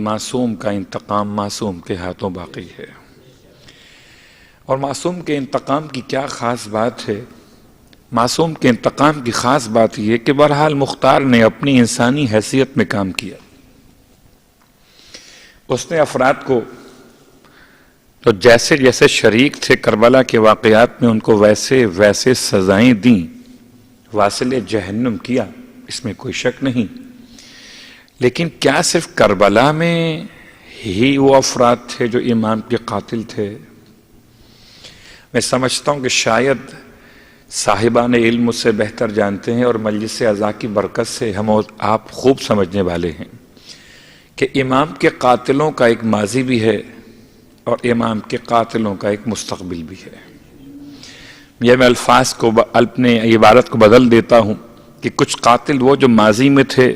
معصوم کا انتقام معصوم کے ہاتھوں باقی ہے۔ اور معصوم کے انتقام کی کیا خاص بات ہے؟ معصوم کے انتقام کی خاص بات یہ کہ بہرحال مختار نے اپنی انسانی حیثیت میں کام کیا۔ اس نے افراد کو تو جیسے جیسے شریک تھے کربلا کے واقعات میں ان کو ویسے ویسے سزائیں دیں، واصل جہنم کیا، اس میں کوئی شک نہیں۔ لیکن کیا صرف کربلا میں ہی وہ افراد تھے جو امام کے قاتل تھے؟ میں سمجھتا ہوں کہ شاید صاحبان علم مجھ سے بہتر جانتے ہیں اور مجلس اعضاء کی برکت سے ہم آپ خوب سمجھنے والے ہیں کہ امام کے قاتلوں کا ایک ماضی بھی ہے اور امام کے قاتلوں کا ایک مستقبل بھی ہے۔ یہ میں الفاظ کو اپنے عبارت کو بدل دیتا ہوں کہ کچھ قاتل وہ جو ماضی میں تھے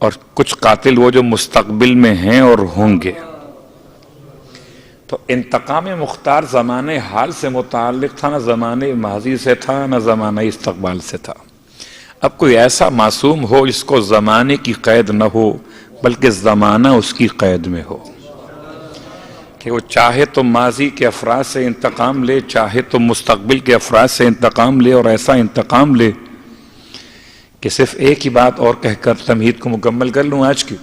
اور کچھ قاتل وہ جو مستقبل میں ہیں اور ہوں گے۔ تو انتقام مختار زمانے حال سے متعلق تھا، نہ زمانے ماضی سے تھا، نہ زمانہ استقبال سے تھا۔ اب کوئی ایسا معصوم ہو جس کو زمانے کی قید نہ ہو بلکہ زمانہ اس کی قید میں ہو، کہ وہ چاہے تو ماضی کے افراد سے انتقام لے، چاہے تو مستقبل کے افراد سے انتقام لے، اور ایسا انتقام لے کہ صرف ایک ہی بات اور کہہ کر تمہید کو مکمل کر لوں آج کی،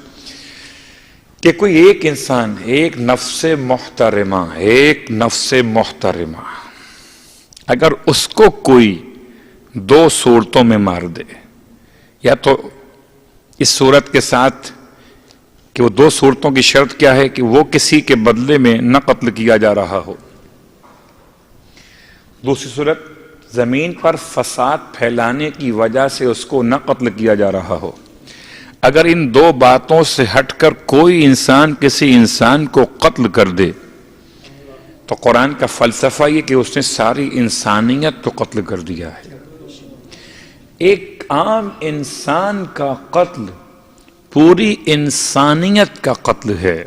کہ کوئی ایک انسان، ایک نفس محترمہ اگر اس کو کوئی دو صورتوں میں مار دے، یا تو اس صورت کے ساتھ کہ وہ دو صورتوں کی شرط کیا ہے کہ وہ کسی کے بدلے میں نہ قتل کیا جا رہا ہو، دوسری صورت زمین پر فساد پھیلانے کی وجہ سے اس کو نہ قتل کیا جا رہا ہو۔ اگر ان دو باتوں سے ہٹ کر کوئی انسان کسی انسان کو قتل کر دے تو قرآن کا فلسفہ یہ کہ اس نے ساری انسانیت کو قتل کر دیا ہے۔ ایک عام انسان کا قتل پوری انسانیت کا قتل ہے۔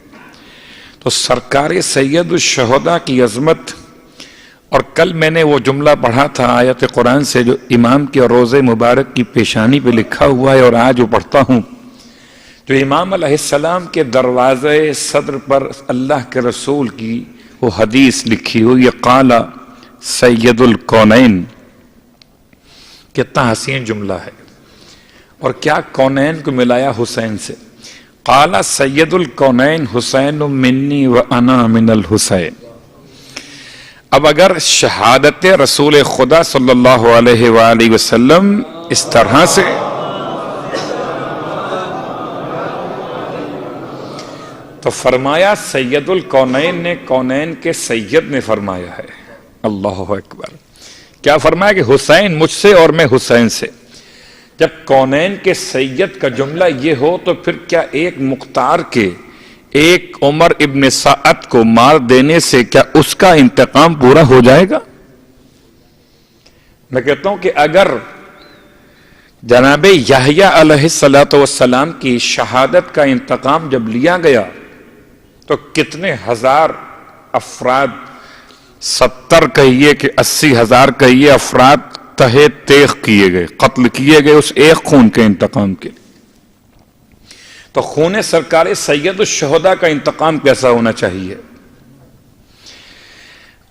تو سرکار سید الشہداء کی عظمت، اور کل میں نے وہ جملہ پڑھا تھا آیت قرآن سے جو امام کے روضہ مبارک کی پیشانی پہ لکھا ہوا ہے، اور آج وہ پڑھتا ہوں، جو امام علیہ السلام کے دروازے صدر پر اللہ کے رسول کی وہ حدیث لکھی ہوئی، قال سید الکونین۔ کتنا حسین جملہ ہے، اور کیا کونین کو ملایا حسین سے۔ قال سید الکونین حسین منی و انا من الحسین۔ اب اگر شہادت رسول خدا صلی اللہ علیہ وآلہ وسلم اس طرح سے تو فرمایا سید الکونین نے، کونین کے سید نے فرمایا ہے۔ اللہ اکبر! کیا فرمایا کہ حسین مجھ سے اور میں حسین سے۔ جب کونین کے سید کا جملہ یہ ہو تو پھر کیا ایک مختار کے، ایک عمر ابن سعد کو مار دینے سے کیا اس کا انتقام پورا ہو جائے گا؟ میں کہتا ہوں کہ اگر جناب یحییٰ علیہ السلام کی شہادت کا انتقام جب لیا گیا تو کتنے ہزار افراد، 70 کہیے کہ 80,000 کہیے افراد تہے تیغ کیے گئے، قتل کیے گئے اس ایک خون کے انتقام کے۔ تو خون سرکار سید الشہداء کا انتقام کیسا ہونا چاہیے؟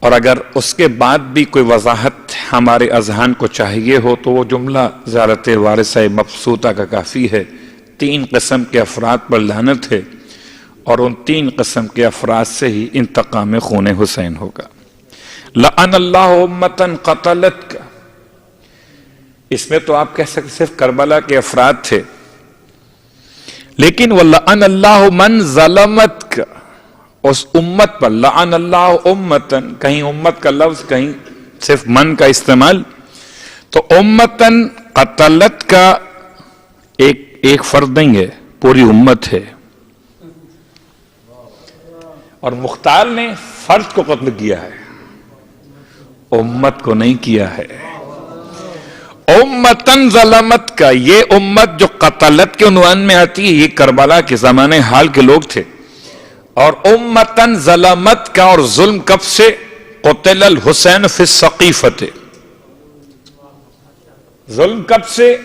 اور اگر اس کے بعد بھی کوئی وضاحت ہمارے اذہان کو چاہیے ہو تو وہ جملہ زیارت وارثہ مبسوطہ کا کافی ہے۔ 3 قسم کے افراد پر لعنت ہے، اور ان 3 قسم کے افراد سے ہی انتقام خون حسین ہوگا۔ لعن اللہ امتن قتلت کا، اس میں تو آپ کہہ سکتے صرف کربلا کے افراد تھے، لیکن وَلَعَنَ اللَّهُ مَنْ ظَلَمَتْ کا، اس امت پر لعن اللہ امتن، کہیں امت کا لفظ کہیں صرف من کا استعمال، تو امتن قتلت کا ایک فرد نہیں ہے، پوری امت ہے۔ اور مختار نے فرد کو قتل کیا ہے، امت کو نہیں کیا ہے۔ امتن ظلمت کا، یہ امت جو قتلت کے عنوان میں آتی ہے یہ کربلا کے زمانے حال کے لوگ تھے، اور امتن ظلمت کا، اور ظلم کب سے؟ قتل الحسین فی السقیفۃ، ظلم کب سے؟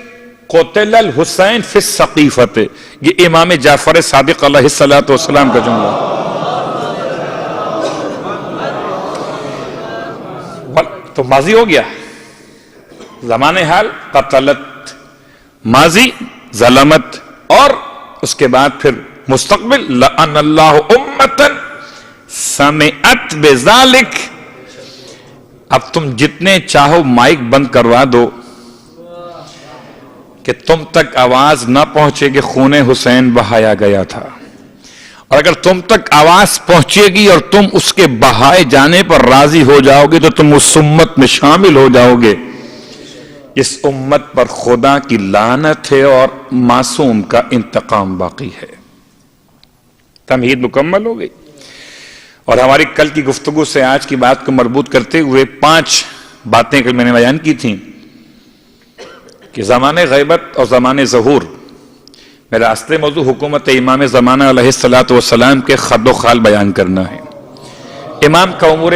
قتل الحسین فی السقیفۃ، یہ امام جعفر صادق علیہ الصلوۃ والسلام کا جملہ ہے۔ تو ماضی ہو گیا، زمان حال قتلت، ماضی ظلمت، اور اس کے بعد پھر مستقبل لعن اللہ امتا سمعت بذالک۔ اب تم جتنے چاہو مائک بند کروا دو کہ تم تک آواز نہ پہنچے کہ خون حسین بہایا گیا تھا، اور اگر تم تک آواز پہنچے گی اور تم اس کے بہائے جانے پر راضی ہو جاؤ گے تو تم اس امت میں شامل ہو جاؤ گے۔ اس امت پر خدا کی لعنت ہے اور معصوم کا انتقام باقی ہے۔ تمہید مکمل ہو گئی، اور ہماری کل کی گفتگو سے آج کی بات کو مربوط کرتے ہوئے 5 باتیں کہ میں نے بیان کی تھیں کہ زمانے غیبت اور زمانے ظہور، میرا اصل موضوع حکومت امام زمانہ علیہ الصلوۃ والسلام کے خد و خال بیان کرنا ہے۔ امام کا امور،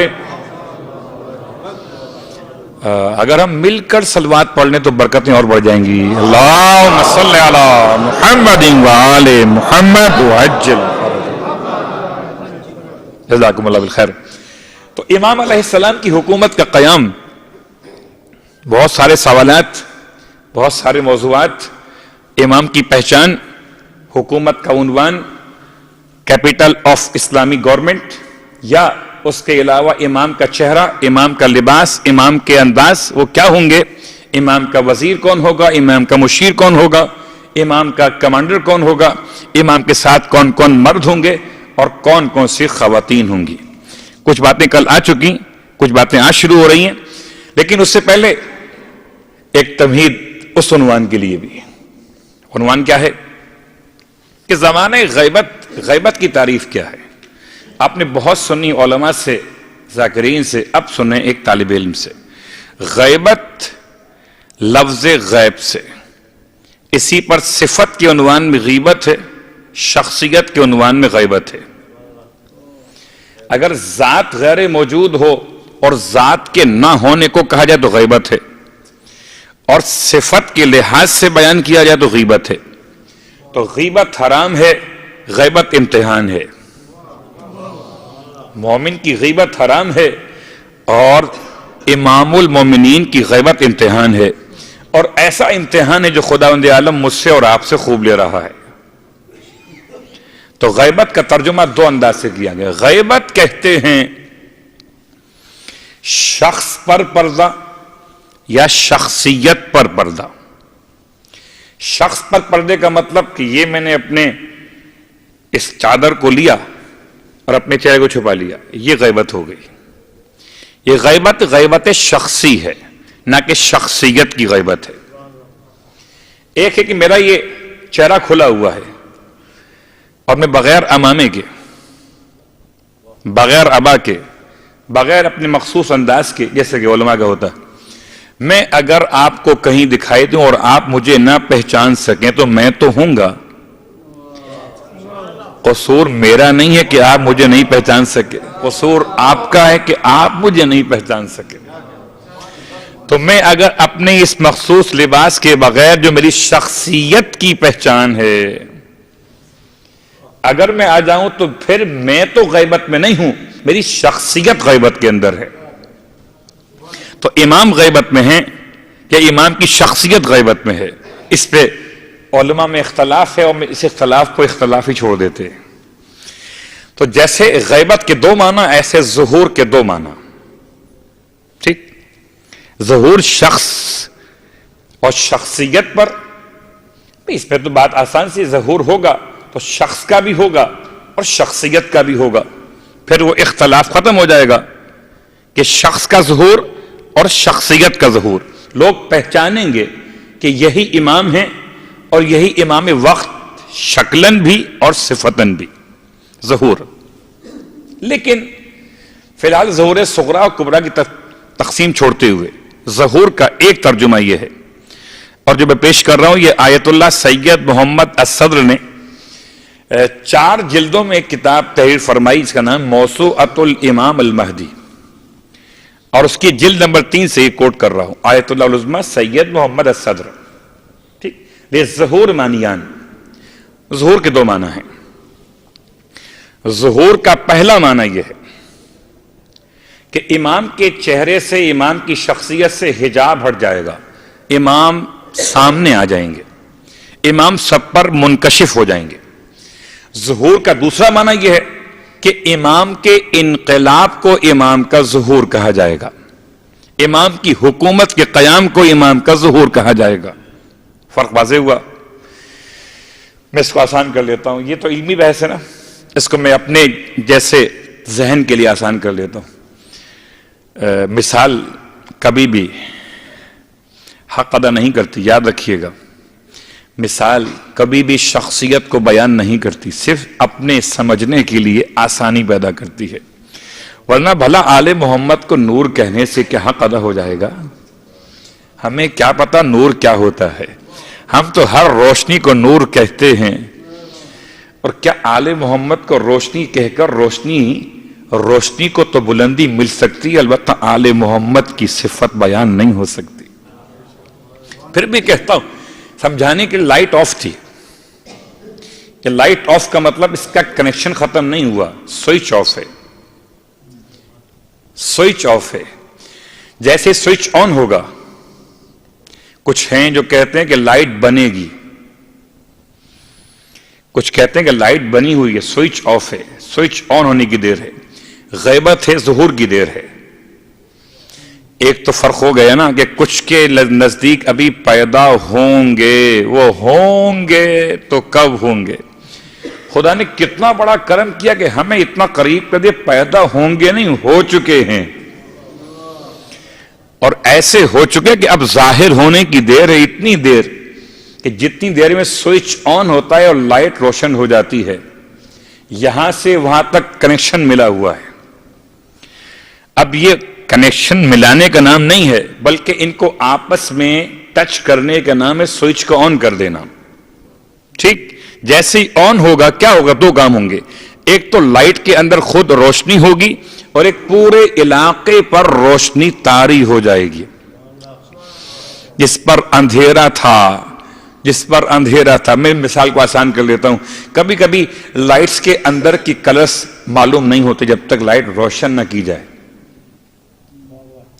اگر ہم مل کر صلوات پڑھ لیں تو برکتیں اور بڑھ جائیں گی۔ اللہم صلی علی محمد وآل محمد وعجل جزاکم اللہ بالخیر۔ تو امام علیہ السلام کی حکومت کا قیام، بہت سارے سوالات، بہت سارے موضوعات، امام کی پہچان، حکومت کا عنوان، کیپٹل آف اسلامی گورنمنٹ، یا اس کے علاوہ امام کا چہرہ، امام کا لباس، امام کے انداز وہ کیا ہوں گے، امام کا وزیر کون ہوگا، امام کا مشیر کون ہوگا، امام کا کمانڈر کون ہوگا، امام کے ساتھ کون کون مرد ہوں گے اور کون کون سی خواتین ہوں گی۔ کچھ باتیں کل آ چکی، کچھ باتیں آج شروع ہو رہی ہیں، لیکن اس سے پہلے ایک تمہید اس عنوان کے لیے بھی۔ عنوان کیا ہے کہ زمانہ غیبت کی تعریف کیا ہے؟ آپ نے بہت سنی علماء سے، ذاکرین سے، اب سنیں ایک طالب علم سے۔ غیبت لفظ غیب سے، اسی پر صفت کے عنوان میں غیبت ہے، شخصیت کے عنوان میں غیبت ہے۔ اگر ذات غیر موجود ہو اور ذات کے نہ ہونے کو کہا جائے تو غیبت ہے، اور صفت کے لحاظ سے بیان کیا جائے تو غیبت ہے۔ تو غیبت حرام ہے، غیبت امتحان ہے۔ مومن کی غیبت حرام ہے اور امام المومنین کی غیبت امتحان ہے، اور ایسا امتحان ہے جو خداوند عالم مجھ سے اور آپ سے خوب لے رہا ہے۔ تو غیبت کا ترجمہ 2 انداز سے کیا گیا۔ غیبت کہتے ہیں شخص پر پردہ یا شخصیت پر پردہ۔ شخص پر پردے کا مطلب کہ یہ میں نے اپنے اس چادر کو لیا اور اپنے چہرے کو چھپا لیا، یہ غیبت ہو گئی۔ یہ غیبت شخصی ہے، نہ کہ شخصیت کی غیبت ہے۔ ایک ہے کہ میرا یہ چہرہ کھلا ہوا ہے اور میں بغیر عمامے کے، بغیر عبا کے، بغیر اپنے مخصوص انداز کے، جیسے کہ علماء کا ہوتا ہے، میں اگر آپ کو کہیں دکھائی دوں اور آپ مجھے نہ پہچان سکیں تو میں تو ہوں گا۔ قصور میرا نہیں ہے کہ آپ مجھے نہیں پہچان سکے، قصور آپ کا ہے کہ آپ مجھے نہیں پہچان سکے۔ تو میں اگر اپنے اس مخصوص لباس کے بغیر جو میری شخصیت کی پہچان ہے اگر میں آ جاؤں تو پھر میں تو غیبت میں نہیں ہوں، میری شخصیت غیبت کے اندر ہے۔ تو امام غیبت میں ہے یا امام کی شخصیت غیبت میں ہے، اس پہ علماء میں اختلاف ہے، اور اس اختلاف کو اختلاف ہی چھوڑ دیتے ہیں۔ تو جیسے غیبت کے 2 معنی، ایسے ظہور کے 2 معنی۔ ٹھیک، ظہور شخص اور شخصیت پر، اس پہ تو بات آسان سی، ظہور ہوگا تو شخص کا بھی ہوگا اور شخصیت کا بھی ہوگا، پھر وہ اختلاف ختم ہو جائے گا کہ شخص کا ظہور اور شخصیت کا ظہور، لوگ پہچانیں گے کہ یہی امام ہیں اور یہی امام وقت، شکلن بھی اور صفتن بھی، ظہور۔ لیکن فی الحال ظہور صغریٰ اور کبریٰ کی تقسیم چھوڑتے ہوئے ظہور کا ایک ترجمہ یہ ہے، اور جو میں پیش کر رہا ہوں یہ آیت اللہ سید محمد الصدر نے 4 جلدوں میں ایک کتاب تحریر فرمائی، اس کا نام موسوعۃ الامام المہدی، اور اس کی جلد نمبر 3 سے یہ کوٹ کر رہا ہوں، آیت اللہ العظمیٰ سید محمد الصدر۔ ٹھیک، ظہور مانیان، ظہور کے دو معنی ہیں۔ ظہور کا پہلا معنی یہ ہے کہ امام کے چہرے سے، امام کی شخصیت سے حجاب ہٹ جائے گا، امام سامنے آ جائیں گے، امام سب پر منکشف ہو جائیں گے۔ ظہور کا دوسرا معنی یہ ہے کہ امام کے انقلاب کو امام کا ظہور کہا جائے گا، امام کی حکومت کے قیام کو امام کا ظہور کہا جائے گا۔ فرق واضح ہوا؟ میں اس کو آسان کر لیتا ہوں، یہ تو علمی بحث ہے نا، اس کو میں اپنے جیسے ذہن کے لیے آسان کر لیتا ہوں۔ مثال کبھی بھی حق ادا نہیں کرتی، یاد رکھیے گا، مثال کبھی بھی شخصیت کو بیان نہیں کرتی، صرف اپنے سمجھنے کے لیے آسانی پیدا کرتی ہے۔ ورنہ بھلا آل محمد کو نور کہنے سے کیا حق ادا ہو جائے گا؟ ہمیں کیا پتا نور کیا ہوتا ہے، ہم تو ہر روشنی کو نور کہتے ہیں، اور کیا آل محمد کو روشنی کہہ کر روشنی کو تو بلندی مل سکتی ہے، البتہ آل محمد کی صفت بیان نہیں ہو سکتی۔ پھر بھی کہتا ہوں سمجھانے کے لائٹ آف تھی، کہ لائٹ آف کا مطلب اس کا کنیکشن ختم نہیں ہوا، سوئچ آف ہے، سوئچ آف ہے۔ جیسے سوئچ آن ہوگا، کچھ ہیں جو کہتے ہیں کہ لائٹ بنے گی، کچھ کہتے ہیں کہ لائٹ بنی ہوئی ہے، سوئچ آف ہے، سوئچ آن ہونے کی دیر ہے، غیبت ہے، ظہور کی دیر ہے۔ ایک تو فرق ہو گیا نا کہ کچھ کے نزدیک ابھی پیدا ہوں گے، وہ ہوں گے تو کب ہوں گے؟ خدا نے کتنا بڑا کرم کیا کہ ہمیں اتنا قریب کر دیا، پیدا ہوں گے نہیں، ہو چکے ہیں، اور ایسے ہو چکے کہ اب ظاہر ہونے کی دیر ہے، اتنی دیر کہ جتنی دیر میں سوئچ آن ہوتا ہے اور لائٹ روشن ہو جاتی ہے، یہاں سے وہاں تک کنیکشن ملا ہوا ہے۔ اب یہ کنیکشن ملانے کا نام نہیں ہے، بلکہ ان کو آپس میں ٹچ کرنے کا نام ہے، سوئچ کو آن کر دینا۔ ٹھیک جیسے ہی آن ہوگا کیا ہوگا؟ دو کام ہوں گے، ایک تو لائٹ کے اندر خود روشنی ہوگی، اور ایک پورے علاقے پر روشنی طاری ہو جائے گی۔ جس پر اندھیرا تھا، میں مثال کو آسان کر لیتا ہوں، کبھی کبھی لائٹس کے اندر کی کلرز معلوم نہیں ہوتے جب تک لائٹ روشن نہ کی جائے،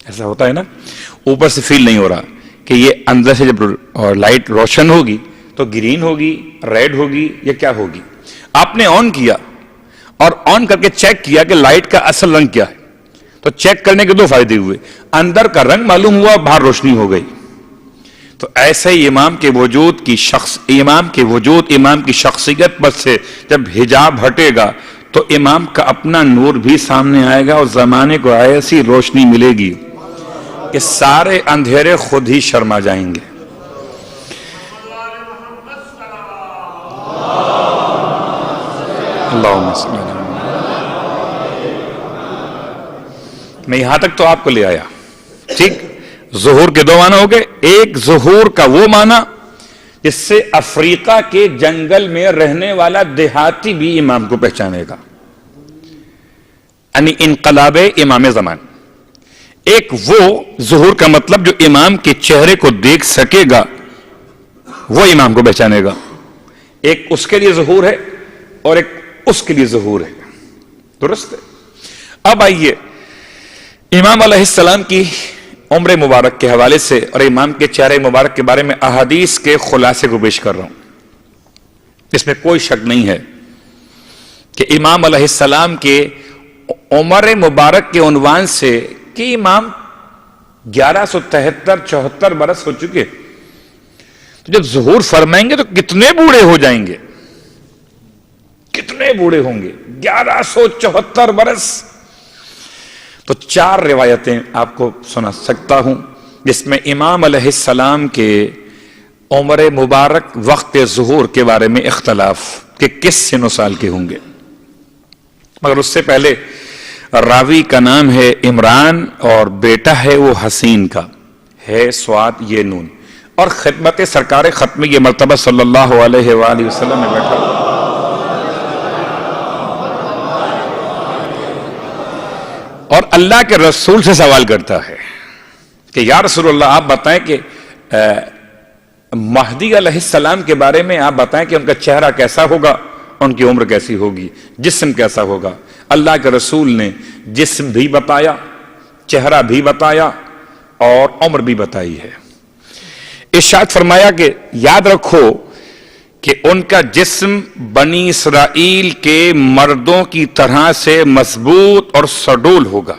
ایسا ہوتا ہے نا، اوپر سے فیل نہیں ہو رہا کہ یہ اندر سے جب لائٹ روشن ہوگی تو گرین ہوگی، ریڈ ہوگی، یا کیا ہوگی۔ آپ نے آن کیا اور آن کر کے چیک کیا کہ لائٹ کا اصل رنگ کیا ہے، تو چیک کرنے کے دو فائدے ہوئے، اندر کا رنگ معلوم ہوا، باہر روشنی ہو گئی۔ تو ایسے ہی امام کے وجود امام کی شخصیت پر سے جب حجاب ہٹے گا تو امام کا اپنا نور بھی سامنے آئے گا، اور زمانے کو ایسی روشنی ملے گی کہ سارے اندھیرے خود ہی شرما جائیں گے۔ اللہم صلی اللہ علیہ وسلم۔ میں یہاں تک تو آپ کو لے آیا، ٹھیک۔ ظہور کے دو معنی ہو گئے، ایک ظہور کا وہ معنی جس سے افریقہ کے جنگل میں رہنے والا دیہاتی بھی امام کو پہچانے گا، یعنی انقلاب امام زمان۔ ایک وہ ظہور کا مطلب جو امام کے چہرے کو دیکھ سکے گا، وہ امام کو پہچانے گا۔ ایک اس کے لیے ظہور ہے اور ایک اس کے لیے ظہور ہے، درست ہے۔ اب آئیے امام علیہ السلام کی عمر مبارک کے حوالے سے اور امام کے چہرے مبارک کے بارے میں احادیث کے خلاصے کو پیش کر رہا ہوں۔ اس میں کوئی شک نہیں ہے کہ امام علیہ السلام کے عمر مبارک کے عنوان سے کہ امام 1173-74 برس ہو چکے، تو جب ظہور فرمائیں گے تو کتنے بوڑھے ہو جائیں گے، کتنے بوڑھے ہوں گے، 1174 برس۔ تو 4 روایتیں آپ کو سنا سکتا ہوں جس میں امام علیہ السلام کے عمر مبارک وقت ظہور کے بارے میں اختلاف کہ کس سن و سال کے ہوں گے، مگر اس سے پہلے راوی کا نام ہے عمران اور بیٹا ہے وہ حسین کا، ہے سواد یہ نون، اور خدمت سرکار ختم یہ مرتبہ صلی اللہ علیہ وآلہ وسلم میں بیٹھا، اور اللہ کے رسول سے سوال کرتا ہے کہ یا رسول اللہ آپ بتائیں کہ مہدی علیہ السلام کے بارے میں آپ بتائیں کہ ان کا چہرہ کیسا ہوگا، ان کی عمر کیسی ہوگی، جسم کیسا ہوگا۔ اللہ کے رسول نے جسم بھی بتایا، چہرہ بھی بتایا اور عمر بھی بتائی ہے۔ ارشاد فرمایا کہ یاد رکھو کہ ان کا جسم بنی اسرائیل کے مردوں کی طرح سے مضبوط اور سڈول ہوگا۔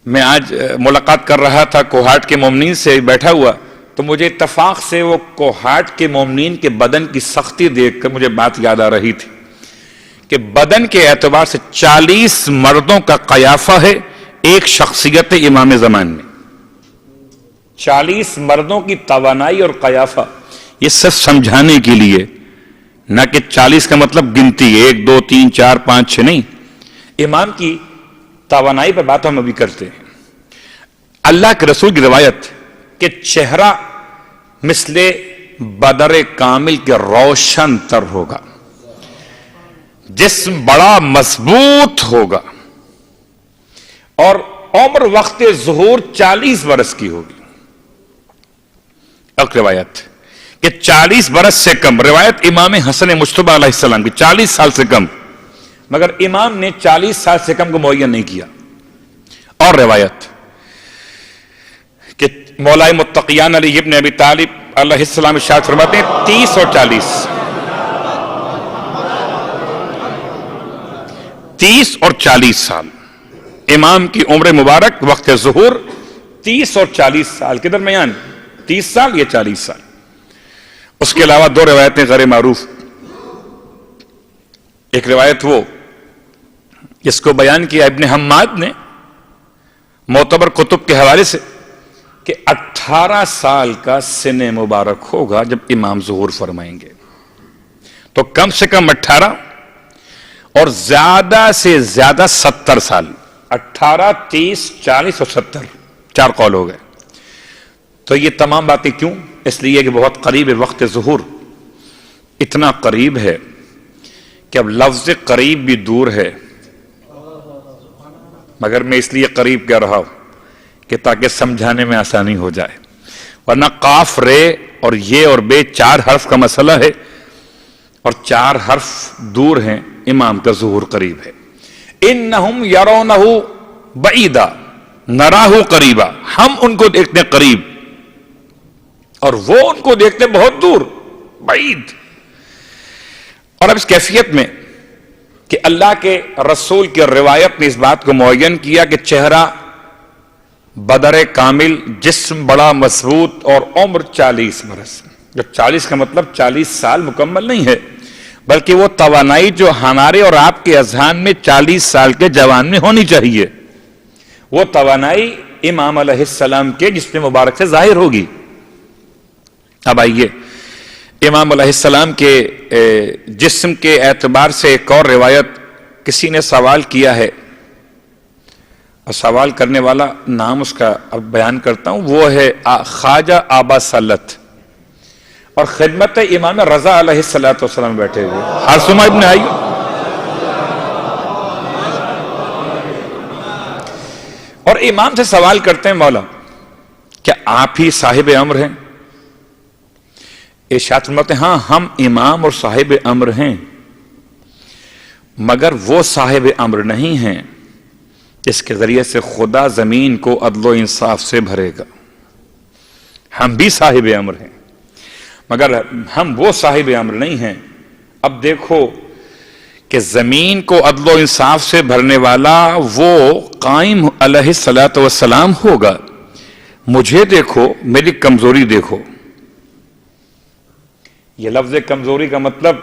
میں آج ملاقات کر رہا تھا کوہاٹ کے مومنین سے بیٹھا ہوا، تو مجھے اتفاق سے وہ کوہاٹ کے مومنین کے بدن کی سختی دیکھ کر مجھے بات یاد آ رہی تھی کہ بدن کے اعتبار سے 40 مردوں کا قیافہ ہے ایک شخصیت امام زمان میں۔ 40 مردوں کی توانائی اور قیافہ، یہ صرف سمجھانے کے لیے، نہ کہ 40 کا مطلب گنتی 1 2 3 4 5 6 نہیں، امام کی توانائی پر بات ہم ابھی کرتے ہیں۔ اللہ کے رسول کی روایت کہ چہرہ مثل بدر کامل کے روشن تر ہوگا، جسم بڑا مضبوط ہوگا، اور عمر وقت ظہور 40 برس کی ہوگی۔ ایک روایت کہ 40 برس سے کم، روایت امام حسن مجتبی علیہ السلام کی 40 سال سے کم، مگر امام نے 40 سال سے کم کو معین نہیں کیا۔ اور روایت کہ مولا متقیان علی ابن ابی طالب علیہ السلام ارشاد فرماتے ہیں 30 اور 40، 30 اور 40 سال امام کی عمر مبارک وقت ظہور 30 اور 40 سال کے درمیان، 30 سال یا 40 سال۔ اس کے علاوہ 2 روایتیں غیر معروف، ایک روایت وہ جس کو بیان کیا ابن حماد نے معتبر کتب کے حوالے سے کہ 18 سال کا سن مبارک ہوگا جب امام ظہور فرمائیں گے، تو کم سے کم 18 اور زیادہ سے زیادہ 70 سال، 18 30 40 اور 70، 4 قول ہو گئے۔ تو یہ تمام باتیں کیوں؟ اس لیے کہ بہت قریب ہے وقت ظہور، اتنا قریب ہے کہ اب لفظ قریب بھی دور ہے، مگر میں اس لیے قریب کہہ رہا ہوں کہ تاکہ سمجھانے میں آسانی ہو جائے، ورنہ قاف رے اور یہ اور بے 4 حرف کا مسئلہ ہے، اور 4 حرف دور ہیں، امام کا ظہور قریب ہے۔ انہم یرونہ بعیدا نراہ قریبا، ہم ان کو دیکھتے قریب اور وہ ان کو دیکھتے بہت دور، بعید۔ اور اب اس کیفیت میں کہ اللہ کے رسول کی روایت نے اس بات کو معین کیا کہ چہرہ بدر کامل، جسم بڑا مضبوط اور عمر 40 برس، جو 40 کا مطلب 40 سال مکمل نہیں ہے، بلکہ وہ توانائی جو ہمارے اور آپ کے اذہان میں 40 سال کے جوان میں ہونی چاہیے، وہ توانائی امام علیہ السلام کے جسم مبارک سے ظاہر ہوگی۔ اب آئیے امام علیہ السلام کے جسم کے اعتبار سے ایک اور روایت، کسی نے سوال کیا ہے، اور سوال کرنے والا نام اس کا اب بیان کرتا ہوں، وہ ہے خواجہ آبا سلط، اور خدمت امام رضا علیہ السلام بیٹھے ہوئے، ہرسمہ ابن آئی۔ اور امام سے سوال کرتے ہیں، مولا کیا آپ ہی صاحب امر ہیں؟ ارشاد فرماتے ہیں ہاں ہم امام اور صاحب امر ہیں، مگر وہ صاحب امر نہیں ہیں جس کے ذریعے سے خدا زمین کو عدل و انصاف سے بھرے گا۔ ہم بھی صاحب امر ہیں، مگر ہم وہ صاحب امر نہیں ہیں۔ اب دیکھو کہ زمین کو عدل و انصاف سے بھرنے والا وہ قائم علیہ الصلوۃ والسلام ہوگا، مجھے دیکھو، میری کمزوری دیکھو۔ یہ لفظ کمزوری کا مطلب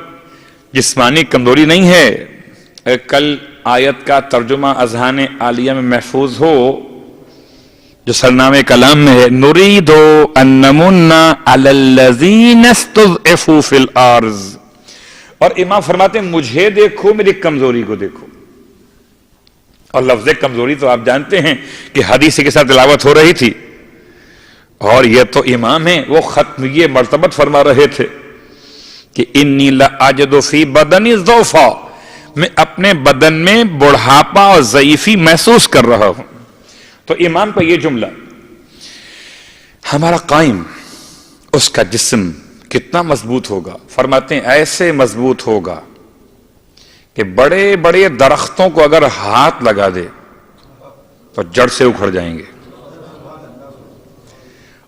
جسمانی کمزوری نہیں ہے۔ کل آیت کا ترجمہ اذہان عالیہ میں محفوظ ہو جو سرنامے کلام میں ہے، نرید ان نمن علی الذین استضعفوا فی الارض، اور امام فرماتے ہیں مجھے دیکھو، میری کمزوری کو دیکھو۔ اور لفظ کمزوری تو آپ جانتے ہیں کہ حدیث کے ساتھ تلاوت ہو رہی تھی، اور یہ تو امام ہیں، وہ ختم یہ مرتبت فرما رہے تھے کہ انی لاجد فی بدنی ضعفا، میں اپنے بدن میں بڑھاپا اور ضعیفی محسوس کر رہا ہوں۔ تو امام کا یہ جملہ ہمارا قائم، اس کا جسم کتنا مضبوط ہوگا؟ فرماتے ہیں ایسے مضبوط ہوگا کہ بڑے بڑے درختوں کو اگر ہاتھ لگا دے تو جڑ سے اکھڑ جائیں گے۔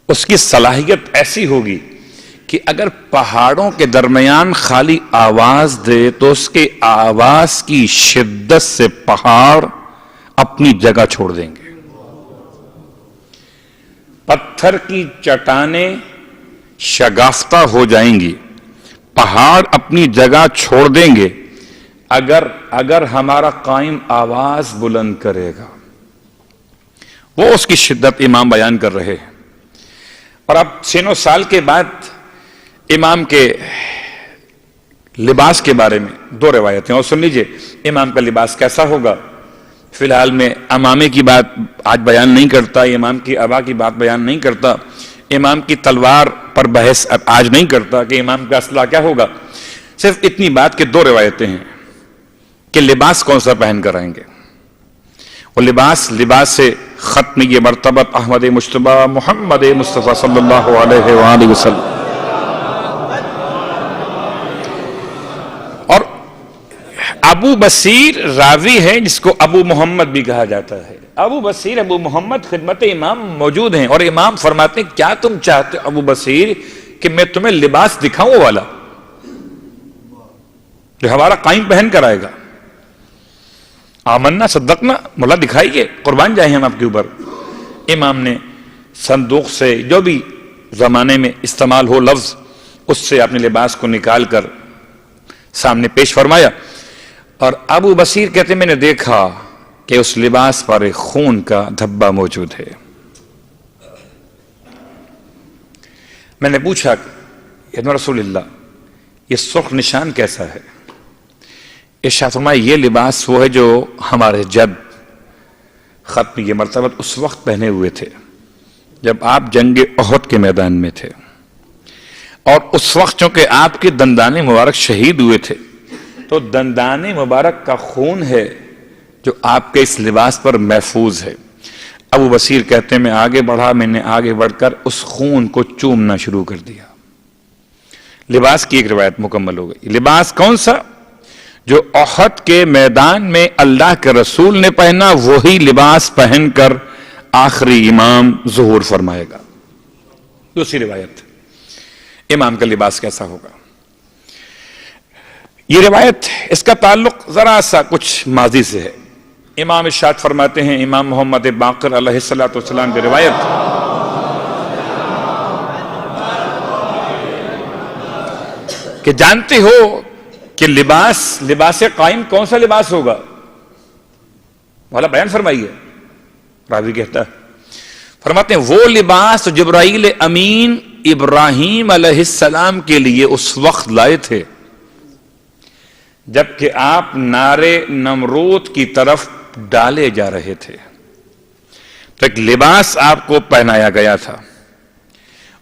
اس کی صلاحیت ایسی ہوگی کہ اگر پہاڑوں کے درمیان خالی آواز دے تو اس کے آواز کی شدت سے پہاڑ اپنی جگہ چھوڑ دیں گے۔ پتھر کی چٹانیں شگافتہ ہو جائیں گی، پہاڑ اپنی جگہ چھوڑ دیں گے اگر ہمارا قائم آواز بلند کرے گا۔ وہ اس کی شدت امام بیان کر رہے ہیں۔ اور اب 6 سال کے بعد امام کے لباس کے بارے میں 2 روایتیں اور سن لیجئے، امام کا لباس کیسا ہوگا۔ فی الحال میں امامے کی بات آج بیان نہیں کرتا، امام کی ابا کی بات بیان نہیں کرتا، امام کی تلوار پر بحث آج نہیں کرتا کہ امام کا اسلحہ کیا ہوگا۔ صرف اتنی بات کہ 2 روایتیں ہیں کہ لباس کون سا پہن کر آئیں گے۔ وہ لباس ختم یہ مرتبت احمد مجتبی محمد مصطفیٰ صلی اللہ علیہ وآلہ وسلم۔ اور ابو بصیر راوی ہے جس کو ابو محمد بھی کہا جاتا ہے۔ ابو بصیر ابو محمد خدمت امام موجود ہیں اور امام فرماتے ہیں کیا تم چاہتے ہو ابو بصیر کہ میں تمہیں لباس دکھاؤں والا جو ہمارا قائم پہن کر آئے گا؟ آمنا صدقنا، مولا دکھائیے، قربان جائیں ہم آپ کے اوپر۔ امام نے صندوق سے جو بھی زمانے میں استعمال ہو لفظ، اس سے اپنے لباس کو نکال کر سامنے پیش فرمایا، اور ابو بصیر کہتے میں نے دیکھا کہ اس لباس پر ایک خون کا دھبا موجود ہے۔ میں نے پوچھا یا رسول اللہ یہ سرخ نشان کیسا ہے؟ ارشاد فرمایا یہ لباس وہ ہے جو ہمارے جد ختم یہ مرتبہ اس وقت پہنے ہوئے تھے جب آپ جنگ احد کے میدان میں تھے، اور اس وقت چونکہ آپ کے دندان مبارک شہید ہوئے تھے تو دندان مبارک کا خون ہے جو آپ کے اس لباس پر محفوظ ہے۔ ابو بصیر کہتے ہیں میں آگے بڑھا، میں نے آگے بڑھ کر اس خون کو چومنا شروع کر دیا۔ لباس کی ایک روایت مکمل ہو گئی۔ لباس کون سا؟ جو احد کے میدان میں اللہ کے رسول نے پہنا، وہی لباس پہن کر آخری امام ظہور فرمائے گا۔ دوسری روایت امام کا لباس کیسا ہوگا؟ یہ روایت اس کا تعلق ذرا سا کچھ ماضی سے ہے۔ امام ارشاد فرماتے ہیں، امام محمد باقر علیہ السلام کی روایت، کہ جانتے ہو کہ لباس قائم کون سا لباس ہوگا؟ والا بیان فرمائیے۔ راوی کہتا ہے، فرماتے ہیں وہ لباس جبرائیل امین ابراہیم علیہ السلام کے لیے اس وقت لائے تھے جبکہ آپ نارے نمرود کی طرف ڈالے جا رہے تھے، تو ایک لباس آپ کو پہنایا گیا تھا۔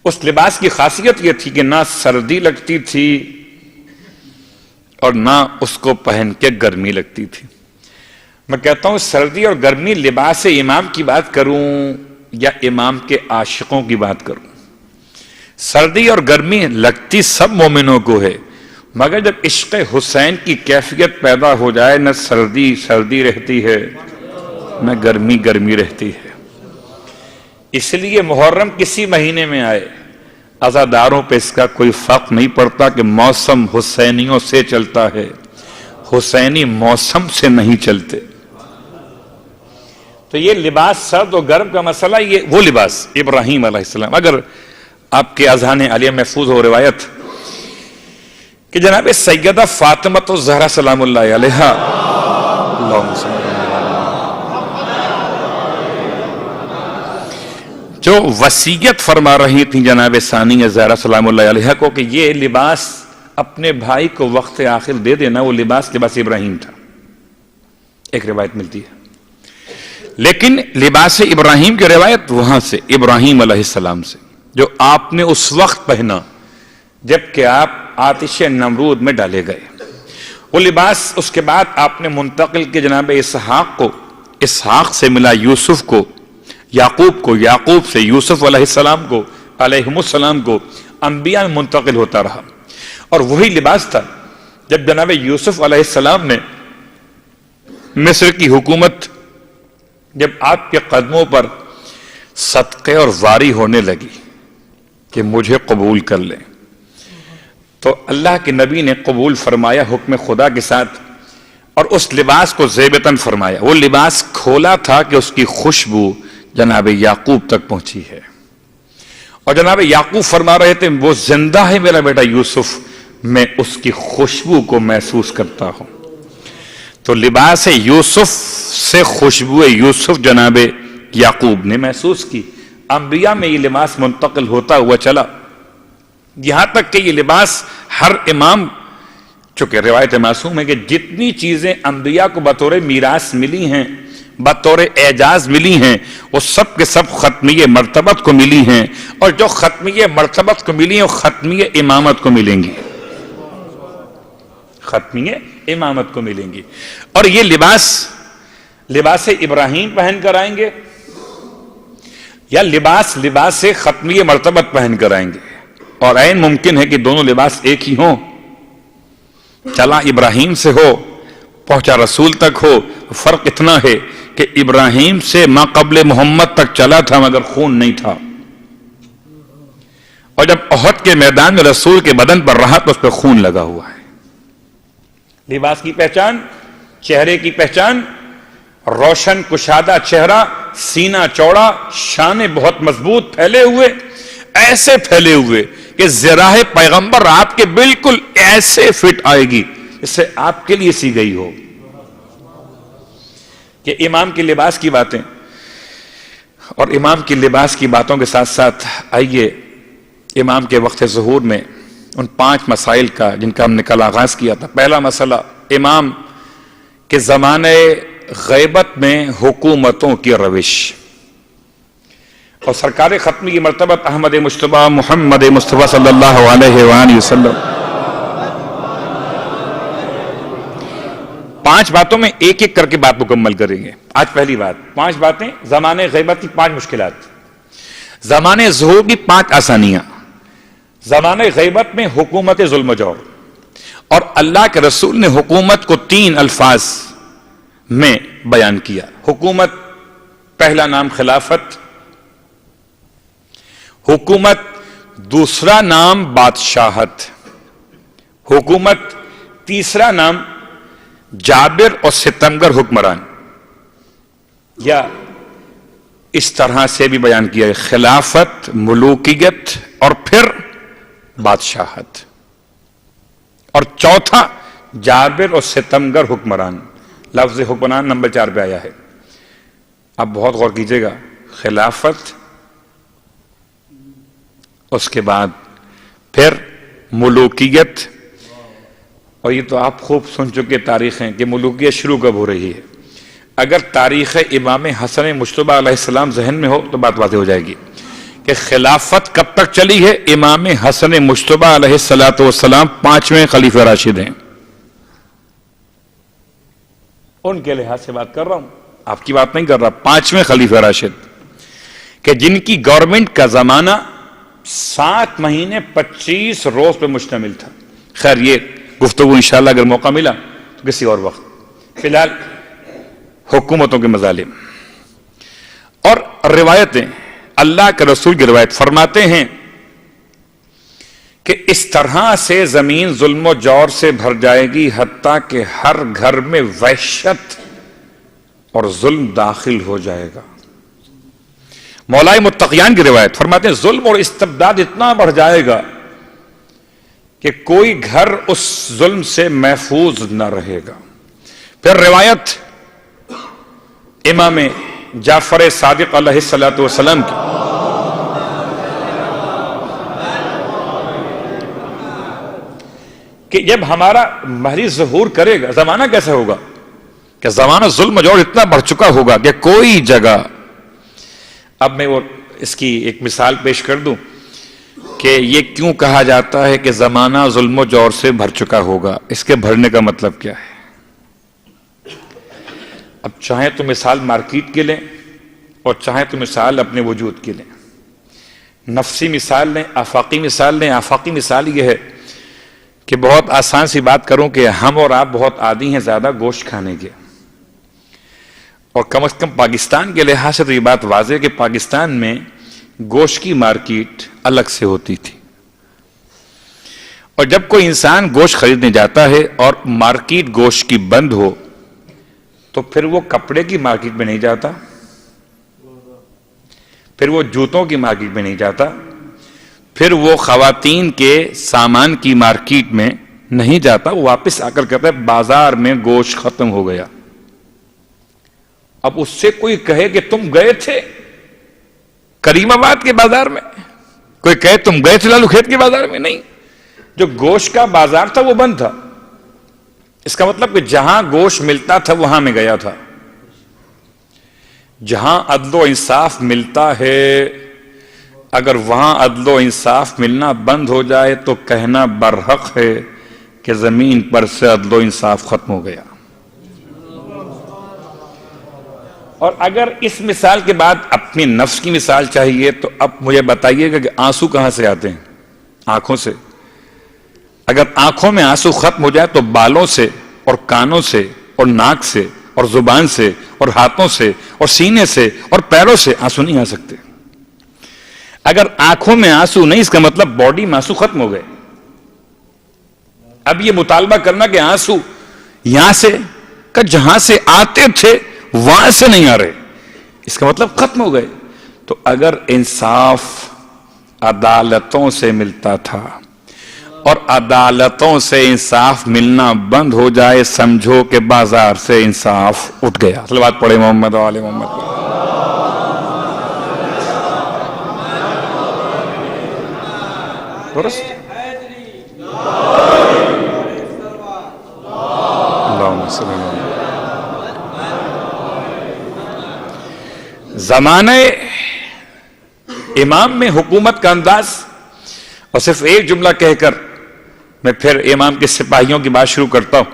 اس لباس کی خاصیت یہ تھی کہ نہ سردی لگتی تھی اور نہ اس کو پہن کے گرمی لگتی تھی۔ میں کہتا ہوں سردی اور گرمی لباس امام کی بات کروں یا امام کے عاشقوں کی بات کروں، سردی اور گرمی لگتی سب مومنوں کو ہے، مگر جب عشق حسین کی کیفیت پیدا ہو جائے نہ سردی رہتی ہے نہ گرمی رہتی ہے۔ اس لیے محرم کسی مہینے میں آئے، عزاداروں پہ اس کا کوئی فرق نہیں پڑتا کہ موسم حسینیوں سے چلتا ہے، حسینی موسم سے نہیں چلتے۔ تو یہ لباس سرد و گرم کا مسئلہ، یہ وہ لباس ابراہیم علیہ السلام۔ اگر آپ کے اذہان عالیہ محفوظ ہو روایت کہ جناب سیدہ فاطمہ الزہرا سلام اللہ علیہا اللہم صلی اللہ جو وصیت فرما رہی تھیں جناب ثانیہ زہرا سلام اللہ علیہا کو کہ یہ لباس اپنے بھائی کو وقت آخر دے دینا، وہ لباس ابراہیم تھا، ایک روایت ملتی ہے۔ لیکن لباس ابراہیم کی روایت وہاں سے ابراہیم علیہ السلام سے جو آپ نے اس وقت پہنا جبکہ آپ آتش نمرود میں ڈالے گئے۔ وہ لباس اس کے بعد آپ نے منتقل کے جناب اسحاق کو، اسحاق سے ملا یوسف کو، یعقوب کو، یعقوب سے یوسف علیہ السلام کو، علیہم السلام کو انبیاء میں منتقل ہوتا رہا. اور وہی لباس تھا جب جناب یوسف علیہ السلام نے مصر کی حکومت جب آپ کے قدموں پر صدقے اور واری ہونے لگی کہ مجھے قبول کر لیں، تو اللہ کے نبی نے قبول فرمایا حکم خدا کے ساتھ، اور اس لباس کو زیبتاً فرمایا. وہ لباس کھولا تھا کہ اس کی خوشبو جناب یعقوب تک پہنچی ہے، اور جناب یعقوب فرما رہے تھے وہ زندہ ہے میرا بیٹا یوسف، میں اس کی خوشبو کو محسوس کرتا ہوں. تو لباس یوسف سے خوشبو یوسف جناب یعقوب نے محسوس کی. انبیاء میں یہ لباس منتقل ہوتا ہوا چلا، یہاں تک کہ یہ لباس ہر امام، چونکہ روایت معصوم ہے کہ جتنی چیزیں انبیاء کو بطور میراث ملی ہیں، بطور اعجاز ملی ہیں، وہ سب کے سب ختمیہ مرتبت کو ملی ہیں، اور جو ختمیہ مرتبت کو ملی ہیں وہ ختمیہ امامت کو ملیں گی، ختمیہ امامت کو ملیں گی. اور یہ لباس ابراہیم پہن کر آئیں گے یا لباس ختمیہ مرتبت پہن کر آئیں گے؟ اور عین ممکن ہے کہ دونوں لباس ایک ہی ہوں، چلا ابراہیم سے ہو پہنچا رسول تک ہو. فرق اتنا ہے کہ ابراہیم سے ما قبل محمد تک چلا تھا مگر خون نہیں تھا، اور جب احد کے میدان میں رسول کے بدن پر رہا تو اس پہ خون لگا ہوا ہے. لباس کی پہچان، چہرے کی پہچان، روشن کشادہ چہرہ، سینہ چوڑا، شانے بہت مضبوط پھیلے ہوئے، ایسے پھیلے ہوئے کہ ذراع پیغمبر آپ کے بالکل ایسے فٹ آئے گی جسے آپ کے لیے سی گئی ہو. کہ امام کے لباس کی باتیں اور امام کی لباس کی باتوں کے ساتھ ساتھ آئیے امام کے وقت ظہور میں ان 5 مسائل کا جن کا ہم نے کل آغاز کیا تھا. پہلا مسئلہ، امام کے زمانے غیبت میں حکومتوں کی روش. اور سرکار ختمی کی مرتبت احمد مجتبی محمد مصطفیٰ صلی اللہ علیہ وآلہ وسلم 5 باتوں میں ایک ایک کر کے بات مکمل کریں گے. آج پہلی بات، 5 باتیں زمانے غیبت کی 5 مشکلات، زمانے ظہور کی 5 آسانیاں، زمانے غیبت میں حکومت ظلم و جور. اور اللہ کے رسول نے حکومت کو 3 الفاظ میں بیان کیا. حکومت، پہلا نام خلافت، حکومت دوسرا نام بادشاہت، حکومت تیسرا نام جابر اور ستمگر حکمران. یا اس طرح سے بھی بیان کیا ہے، خلافت، ملوکیت اور پھر بادشاہت. اور چوتھا جابر اور ستمگر حکمران. لفظ حکمران نمبر 4 پہ آیا ہے. اب بہت غور کیجئے گا، خلافت، اس کے بعد پھر ملوکیت. اور یہ تو آپ خوب سن چکے تاریخ ہیں کہ ملوکیت شروع کب ہو رہی ہے. اگر تاریخ امام حسن مجتبی علیہ السلام ذہن میں ہو تو بات واضح ہو جائے گی کہ خلافت کب تک چلی ہے. امام حسن مجتبی علیہ السلام 5ویں خلیفہ راشد ہیں. ان کے لحاظ سے بات کر رہا ہوں، آپ کی بات نہیں کر رہا. 5ویں خلیفہ راشد کہ جن کی گورنمنٹ کا زمانہ 7 مہینے 25 روز پہ مشتمل تھا. خیر یہ گفتگو انشاءاللہ اگر موقع ملا تو کسی اور وقت. فی الحال حکومتوں کے مظالم اور روایتیں. اللہ کے رسول کی روایت فرماتے ہیں کہ اس طرح سے زمین ظلم و جور سے بھر جائے گی حتیٰ کہ ہر گھر میں وحشت اور ظلم داخل ہو جائے گا. مولائے متقیان کی روایت فرماتے ہیں ظلم اور استبداد اتنا بڑھ جائے گا کہ کوئی گھر اس ظلم سے محفوظ نہ رہے گا. پھر روایت امام جعفر صادق علیہ السلام کی کہ جب ہمارا مہدی ظہور کرے گا زمانہ کیسا ہوگا کہ زمانہ ظلم و جور اتنا بڑھ چکا ہوگا کہ کوئی جگہ. اب میں وہ اس کی ایک مثال پیش کر دوں کہ یہ کیوں کہا جاتا ہے کہ زمانہ ظلم و جور سے بھر چکا ہوگا. اس کے بھرنے کا مطلب کیا ہے؟ اب چاہیں تو مثال مارکیٹ کے لیں اور چاہیں تو مثال اپنے وجود کی لیں، نفسی مثال لیں، آفاقی مثال لیں۔ آفاقی مثال یہ ہے کہ بہت آسان سی بات کروں کہ ہم اور آپ بہت عادی ہیں زیادہ گوشت کھانے کے، اور کم از کم پاکستان کے لحاظ سے تو یہ بات واضح ہے کہ پاکستان میں گوشت کی مارکیٹ الگ سے ہوتی تھی، اور جب کوئی انسان گوشت خریدنے جاتا ہے اور مارکیٹ گوشت کی بند ہو تو پھر وہ کپڑے کی مارکیٹ میں نہیں جاتا، پھر وہ جوتوں کی مارکیٹ میں نہیں جاتا، پھر وہ خواتین کے سامان کی مارکیٹ میں نہیں جاتا، وہ واپس آ کر کہتا ہے بازار میں گوشت ختم ہو گیا۔ اب اس سے کوئی کہے کہ تم گئے تھے کریم آباد کے بازار میں، کوئی کہے تم گئے تھے لالو کھیت کے بازار میں، نہیں، جو گوشت کا بازار تھا وہ بند تھا۔ اس کا مطلب کہ جہاں گوشت ملتا تھا وہاں میں گیا تھا۔ جہاں عدل و انصاف ملتا ہے اگر وہاں عدل و انصاف ملنا بند ہو جائے تو کہنا برحق ہے کہ زمین پر سے عدل و انصاف ختم ہو گیا۔ اور اگر اس مثال کے بعد اپنی نفس کی مثال چاہیے تو اب مجھے بتائیے گا کہ آنسو کہاں سے آتے ہیں؟ آنکھوں سے۔ اگر آنکھوں میں آنسو ختم ہو جائے تو بالوں سے اور کانوں سے اور ناک سے اور زبان سے اور ہاتھوں سے اور سینے سے اور پیروں سے آنسو نہیں آ سکتے۔ اگر آنکھوں میں آنسو نہیں، اس کا مطلب باڈی میں آنسو ختم ہو گئے۔ اب یہ مطالبہ کرنا کہ آنسو یہاں سے کہ جہاں سے آتے تھے وہاں سے نہیں آ رہے، اس کا مطلب ختم ہو گئے۔ تو اگر انصاف عدالتوں سے ملتا تھا اور عدالتوں سے انصاف ملنا بند ہو جائے، سمجھو کہ بازار سے انصاف اٹھ گیا۔ صلوات پڑھے محمد و آل محمد۔ درست؟ اللہم صلی اللہ علیہ وسلم۔ زمانہ امام میں حکومت کا انداز، اور صرف ایک جملہ کہہ کر میں پھر امام کے سپاہیوں کی بات شروع کرتا ہوں،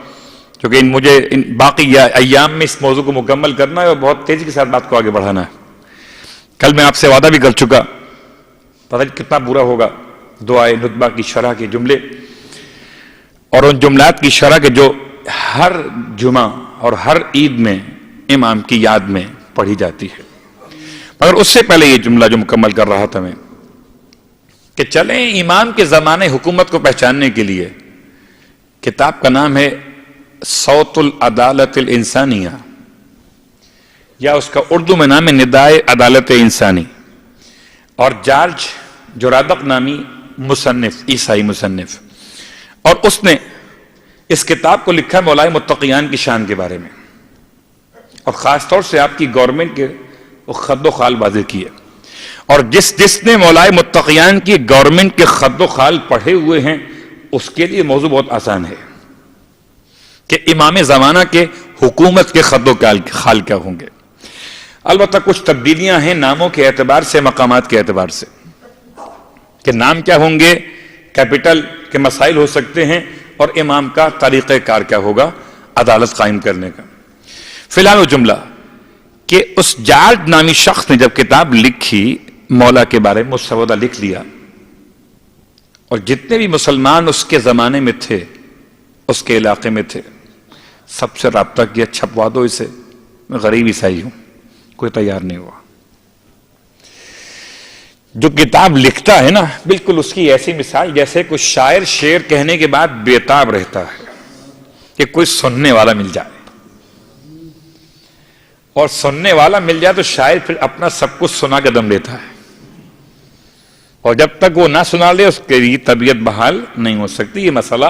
کیونکہ مجھے باقی ایام میں اس موضوع کو مکمل کرنا ہے اور بہت تیزی کے ساتھ بات کو آگے بڑھانا ہے۔ کل میں آپ سے وعدہ بھی کر چکا، پتہ کتنا برا ہوگا دعائے ندبہ کی شرح کے جملے اور ان جملات کی شرح کے جو ہر جمعہ اور ہر عید میں امام کی یاد میں پڑھی جاتی ہے۔ مگر اس سے پہلے یہ جملہ جو مکمل کر رہا تھا میں کہ چلیں امام کے زمانے حکومت کو پہچاننے کے لیے کتاب کا نام ہے صوت العدالت الانسانیہ، یا اس کا اردو میں نام ہے ندائے عدالت انسانی، اور جارج جورادق نامی مصنف، عیسائی مصنف، اور اس نے اس کتاب کو لکھا مولائے متقیان کی شان کے بارے میں، اور خاص طور سے آپ کی گورنمنٹ کے خد و خال واضح کیے۔ اور جس نے مولائے متقیان کی گورنمنٹ کے خد و خال پڑھے ہوئے ہیں اس کے لیے موضوع بہت آسان ہے کہ امام زمانہ کے حکومت کے خد و خال کیا ہوں گے۔ البتہ کچھ تبدیلیاں ہیں ناموں کے اعتبار سے، مقامات کے اعتبار سے، کہ نام کیا ہوں گے، کیپٹل کے مسائل ہو سکتے ہیں، اور امام کا طریقہ کار کیا ہوگا عدالت قائم کرنے کا۔ فی الحال وہ جملہ کہ اس جارج نامی شخص نے جب کتاب لکھی مولا کے بارے میں مسودہ لکھ لیا، اور جتنے بھی مسلمان اس کے زمانے میں تھے، اس کے علاقے میں تھے، سب سے رابطہ کیا، چھپوا دو اسے، میں غریب عیسائی ہوں، کوئی تیار نہیں ہوا۔ جو کتاب لکھتا ہے نا، بالکل اس کی ایسی مثال جیسے کوئی شاعر شعر کہنے کے بعد بےتاب رہتا ہے کہ کوئی سننے والا مل جائے، اور سننے والا مل جائے تو شاعر پھر اپنا سب کچھ سنا کے دم لیتا ہے، اور جب تک وہ نہ سنا لے اس کے لیے طبیعت بحال نہیں ہو سکتی۔ یہ مسئلہ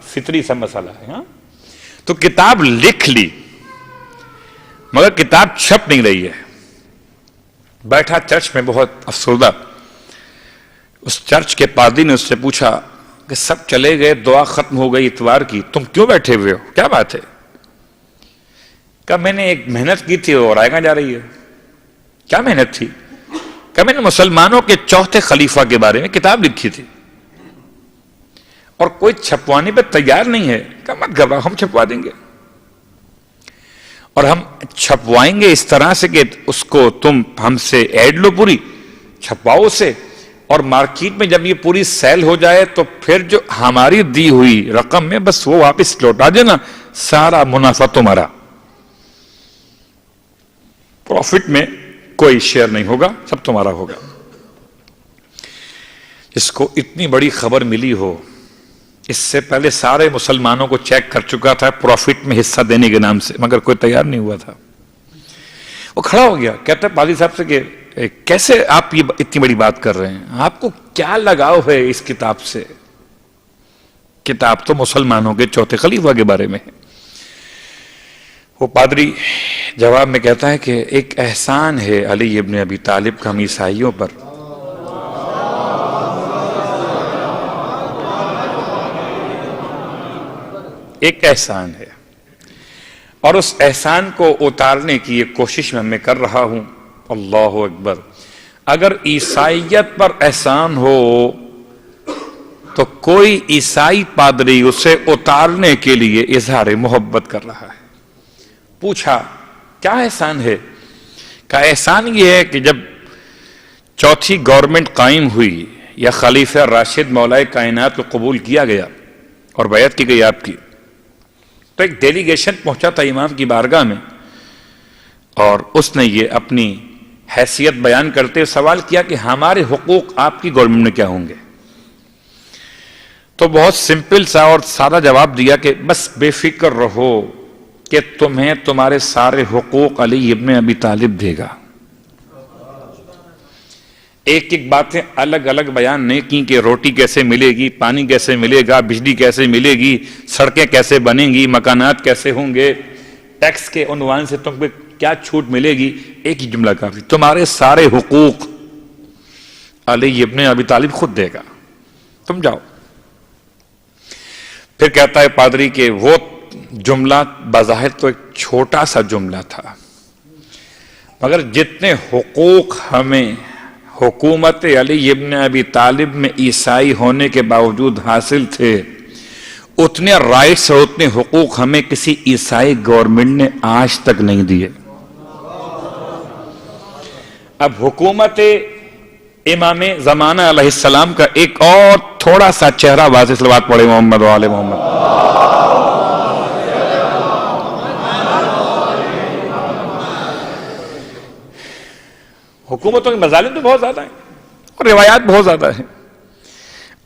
فطری سا مسئلہ ہے۔ ہاں تو کتاب لکھ لی مگر کتاب چھپ نہیں رہی ہے۔ بیٹھا چرچ میں بہت افسردہ، اس چرچ کے پادری نے اس سے پوچھا کہ سب چلے گئے، دعا ختم ہو گئی اتوار کی، تم کیوں بیٹھے ہوئے ہو، کیا بات ہے؟ کہ میں نے ایک محنت کی تھی اور آئے گا جا رہی ہے۔ کیا محنت تھی؟ کہ میں نے مسلمانوں کے چوتھے خلیفہ کے بارے میں کتاب لکھی تھی اور کوئی چھپوانے پہ تیار نہیں ہے۔ کہ مت گھبراؤ، ہم چھپوا دیں گے۔ اور ہم چھپوائیں گے اس طرح سے کہ اس کو تم ہم سے ایڈ لو، پوری چھپواؤ اسے، اور مارکیٹ میں جب یہ پوری سیل ہو جائے تو پھر جو ہماری دی ہوئی رقم میں بس وہ واپس لوٹا دینا، سارا منافع تمہارا، پروفٹ میں کوئی شیئر نہیں ہوگا، سب تمہارا ہوگا۔ اس کو اتنی بڑی خبر ملی ہو، اس سے پہلے سارے مسلمانوں کو چیک کر چکا تھا پروفٹ میں حصہ دینے کے نام سے، مگر کوئی تیار نہیں ہوا تھا۔ وہ کھڑا ہو گیا، کہتا ہے پادری صاحب سے کہ کیسے آپ یہ اتنی بڑی بات کر رہے ہیں، آپ کو کیا لگاؤ ہے اس کتاب سے؟ کتاب تو مسلمانوں کے چوتھے خلیفہ کے بارے میں ہے۔ وہ پادری جواب میں کہتا ہے کہ ایک احسان ہے علی ابن ابی طالب کا ہم عیسائیوں پر، ایک احسان ہے، اور اس احسان کو اتارنے کی ایک کوشش میں کر رہا ہوں۔ اللہ اکبر۔ اگر عیسائیت پر احسان ہو تو کوئی عیسائی پادری اسے اتارنے کے لیے اظہار محبت کر رہا ہے۔ پوچھا کیا احسان ہے؟ کہا احسان یہ ہے کہ جب چوتھی گورنمنٹ قائم ہوئی یا خلیفہ راشد مولا کائنات کو قبول کیا گیا اور بیعت کی گئی آپ کی، تو ایک ڈیلیگیشن پہنچا تھا امام کی بارگاہ میں، اور اس نے یہ اپنی حیثیت بیان کرتے سوال کیا کہ ہمارے حقوق آپ کی گورنمنٹ میں کیا ہوں گے؟ تو بہت سمپل سا اور سادہ جواب دیا کہ بس بے فکر رہو کہ تمہیں تمہارے سارے حقوق علی ابن ابی طالب دے گا۔ ایک ایک باتیں الگ الگ بیان نہیں کی کہ روٹی کیسے ملے گی، پانی کیسے ملے گا، بجلی کیسے ملے گی، سڑکیں کیسے بنیں گی، مکانات کیسے ہوں گے، ٹیکس کے عنوان سے تم کو کیا چھوٹ ملے گی۔ ایک ہی جملہ کافی، تمہارے سارے حقوق علی ابن ابی طالب خود دے گا، تم جاؤ۔ پھر کہتا ہے پادری کہ وہ جملہ بظاہر تو ایک چھوٹا سا جملہ تھا، مگر جتنے حقوق ہمیں حکومت علی ابن ابی طالب میں عیسائی ہونے کے باوجود حاصل تھے، اتنے رائٹس اور اتنے حقوق ہمیں کسی عیسائی گورنمنٹ نے آج تک نہیں دیے۔ اب حکومت امام زمانہ علیہ السلام کا ایک اور تھوڑا سا چہرہ واضح صلوات پڑھے محمد و آل محمد۔ حکومتوں کے مظالم تو بہت زیادہ ہیں اور روایات بہت زیادہ ہیں،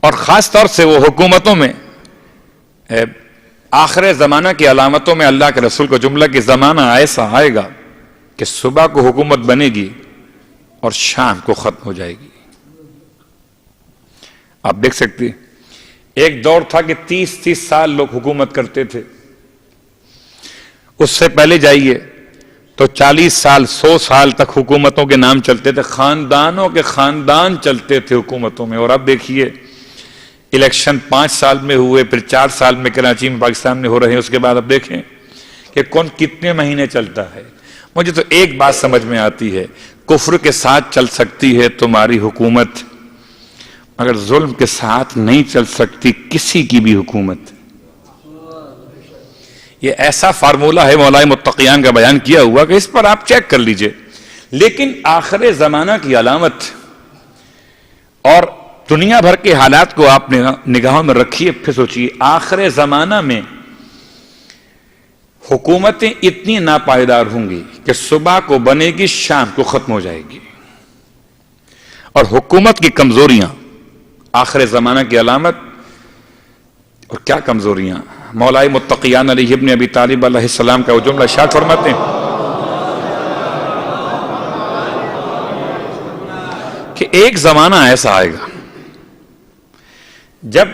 اور خاص طور سے وہ حکومتوں میں آخر زمانہ کی علامتوں میں اللہ کے رسول کو جملہ کہ زمانہ ایسا آئے گا کہ صبح کو حکومت بنے گی اور شام کو ختم ہو جائے گی۔ آپ دیکھ سکتے ہیں ایک دور تھا کہ 30 سال لوگ حکومت کرتے تھے، اس سے پہلے جائیے تو 40 سال 100 سال تک حکومتوں کے نام چلتے تھے، خاندانوں کے خاندان چلتے تھے حکومتوں میں۔ اور اب دیکھیے الیکشن 5 سال میں ہوئے، پھر 4 سال میں کراچی میں پاکستان میں ہو رہے ہیں، اس کے بعد اب دیکھیں کہ کون کتنے مہینے چلتا ہے۔ مجھے تو ایک بات سمجھ میں آتی ہے، کفر کے ساتھ چل سکتی ہے تمہاری حکومت، مگر ظلم کے ساتھ نہیں چل سکتی کسی کی بھی حکومت۔ یہ ایسا فارمولہ ہے مولائے متقیان کا بیان کیا ہوا کہ اس پر آپ چیک کر لیجئے۔ لیکن آخر زمانہ کی علامت اور دنیا بھر کے حالات کو آپ نے نگاہوں میں رکھیے، پھر سوچیے آخر زمانہ میں حکومتیں اتنی ناپائیدار ہوں گی کہ صبح کو بنے گی، شام کو ختم ہو جائے گی، اور حکومت کی کمزوریاں آخر زمانہ کی علامت۔ اور کیا کمزوریاں؟ مولائے متقیان علی ابن ابی طالب علیہ السلام کا وہ جملہ ارشاد فرماتے ہیں کہ ایک زمانہ ایسا آئے گا جب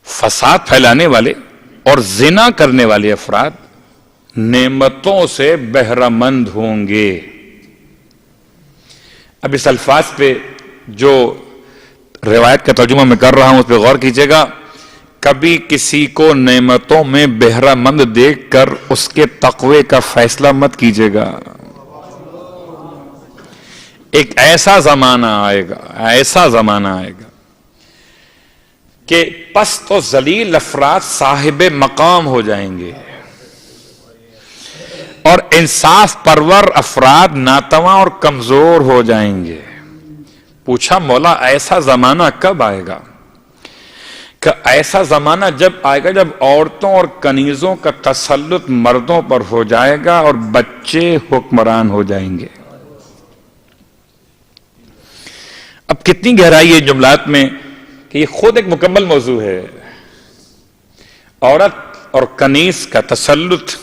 فساد پھیلانے والے اور زنا کرنے والے افراد نعمتوں سے بہرہ مند ہوں گے۔ اب اس الفاظ پہ جو روایت کا ترجمہ میں کر رہا ہوں اس پہ غور کیجئے گا۔ کبھی کسی کو نعمتوں میں بہرہ مند دیکھ کر اس کے تقوی کا فیصلہ مت کیجئے گا۔ ایک ایسا زمانہ آئے گا، ایسا زمانہ آئے گا کہ پست و ذلیل افراد صاحب مقام ہو جائیں گے، اور انصاف پرور افراد ناتواں اور کمزور ہو جائیں گے۔ پوچھا مولا ایسا زمانہ کب آئے گا؟ کہ ایسا زمانہ جب آئے گا جب عورتوں اور کنیزوں کا تسلط مردوں پر ہو جائے گا اور بچے حکمران ہو جائیں گے۔ اب کتنی گہرائی ہے جملات میں کہ یہ خود ایک مکمل موضوع ہے۔ عورت اور کنیز کا تسلط،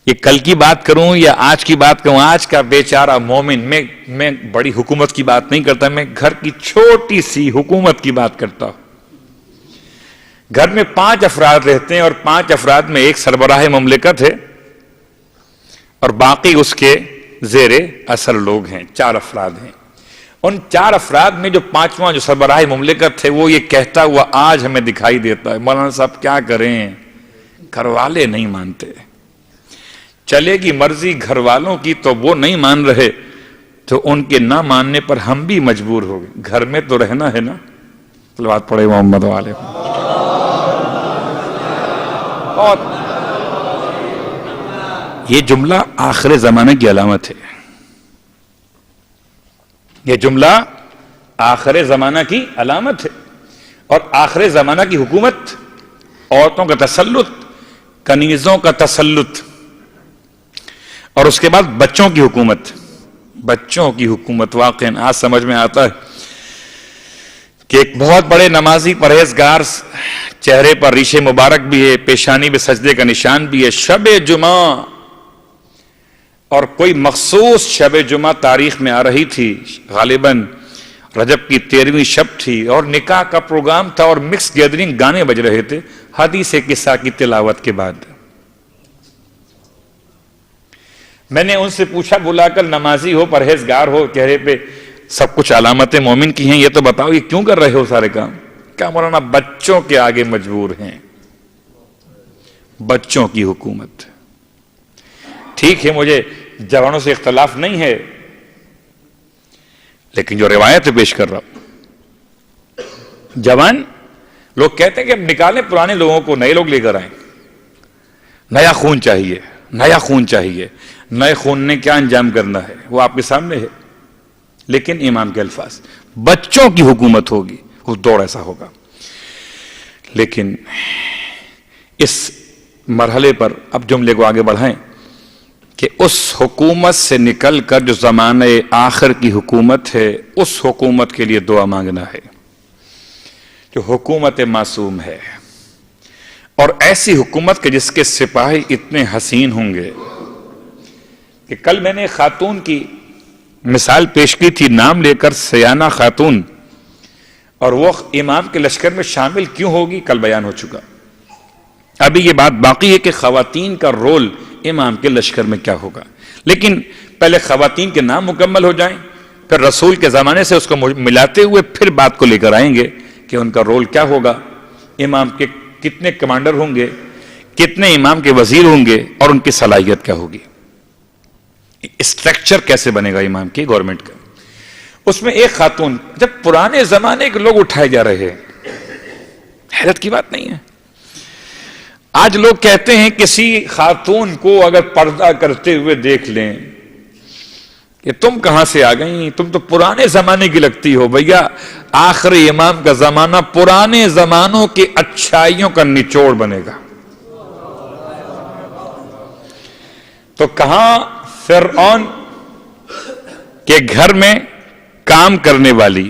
یہ کل کی بات کروں یا آج کی بات کروں، آج کا بیچارہ مومن، میں بڑی حکومت کی بات نہیں کرتا، میں گھر کی چھوٹی سی حکومت کی بات کرتا ہوں۔ گھر میں 5 افراد رہتے ہیں اور 5 افراد میں ایک سربراہ مملکت ہے اور باقی اس کے زیر اثر لوگ ہیں، 4 افراد ہیں۔ ان 4 افراد میں جو 5واں جو سربراہ مملکت ہے وہ یہ کہتا ہوا آج ہمیں دکھائی دیتا ہے، مولانا صاحب کیا کریں، گھر والے نہیں مانتے، چلے گی مرضی گھر والوں کی تو وہ نہیں مان رہے، تو ان کے نہ ماننے پر ہم بھی مجبور ہو گئے، گھر میں تو رہنا ہے نا۔ صلوات پڑھے محمد والے۔ اور یہ جملہ آخر زمانے کی علامت ہے، یہ جملہ آخر زمانہ کی علامت ہے۔ اور آخر زمانہ کی حکومت، عورتوں کا تسلط، کنیزوں کا تسلط، اور اس کے بعد بچوں کی حکومت، بچوں کی حکومت۔ واقعاً آج سمجھ میں آتا ہے کہ ایک بہت بڑے نمازی پرہیزگار، چہرے پر ریش مبارک بھی ہے، پیشانی پہ سجدے کا نشان بھی ہے، شب جمعہ، اور کوئی مخصوص شب جمعہ تاریخ میں آ رہی تھی، غالباً رجب کی 13ویں شب تھی، اور نکاح کا پروگرام تھا اور مکس گیدرنگ، گانے بج رہے تھے حدیث قصہ کی تلاوت کے بعد۔ میں نے ان سے پوچھا، بلا کر نمازی ہو، پرہیزگار ہو، چہرے پہ سب کچھ علامتیں مومن کی ہیں، یہ تو بتاؤ یہ کیوں کر رہے ہو سارے کام؟ کیا مولانا بچوں کے آگے مجبور ہیں، بچوں کی حکومت۔ ٹھیک ہے، مجھے جوانوں سے اختلاف نہیں ہے، لیکن جو روایت پیش کر رہا ہوں، جوان لوگ کہتے ہیں کہ اب نکالیں پرانے لوگوں کو، نئے لوگ لے کر آئیں، نیا خون چاہیے، نیا خون چاہیے۔ نئے خون نے کیا انجام کرنا ہے وہ آپ کے سامنے ہے، لیکن امام کے الفاظ، بچوں کی حکومت ہوگی، اس دور ایسا ہوگا۔ لیکن اس مرحلے پر اب جملے کو آگے بڑھائیں کہ اس حکومت سے نکل کر جو زمانہ آخر کی حکومت ہے، اس حکومت کے لیے دعا مانگنا ہے جو حکومت معصوم ہے، اور ایسی حکومت کے جس کے سپاہی اتنے حسین ہوں گے کہ کل میں نے خاتون کی مثال پیش کی تھی، نام لے کر سیانہ خاتون، اور وہ امام کے لشکر میں شامل کیوں ہوگی کل بیان ہو چکا۔ ابھی یہ بات باقی ہے کہ خواتین کا رول امام کے لشکر میں کیا ہوگا، لیکن پہلے خواتین کے نام مکمل ہو جائیں، پھر رسول کے زمانے سے اس کو ملاتے ہوئے پھر بات کو لے کر آئیں گے کہ ان کا رول کیا ہوگا، امام کے کتنے کمانڈر ہوں گے، کتنے امام کے وزیر ہوں گے، اور ان کی صلاحیت کیا ہوگی، اسٹرکچر کیسے بنے گا امام کی گورنمنٹ کا۔ اس میں ایک خاتون، جب پرانے زمانے کے لوگ اٹھائے جا رہے ہیں، حیرت کی بات نہیں ہے۔ آج لوگ کہتے ہیں کسی خاتون کو اگر پردہ کرتے ہوئے دیکھ لیں کہ تم کہاں سے آ گئی، تم تو پرانے زمانے کی لگتی ہو۔ بھیا آخری امام کا زمانہ پرانے زمانوں کی اچھائیوں کا نچوڑ بنے گا۔ تو کہاں فرعون کے گھر میں کام کرنے والی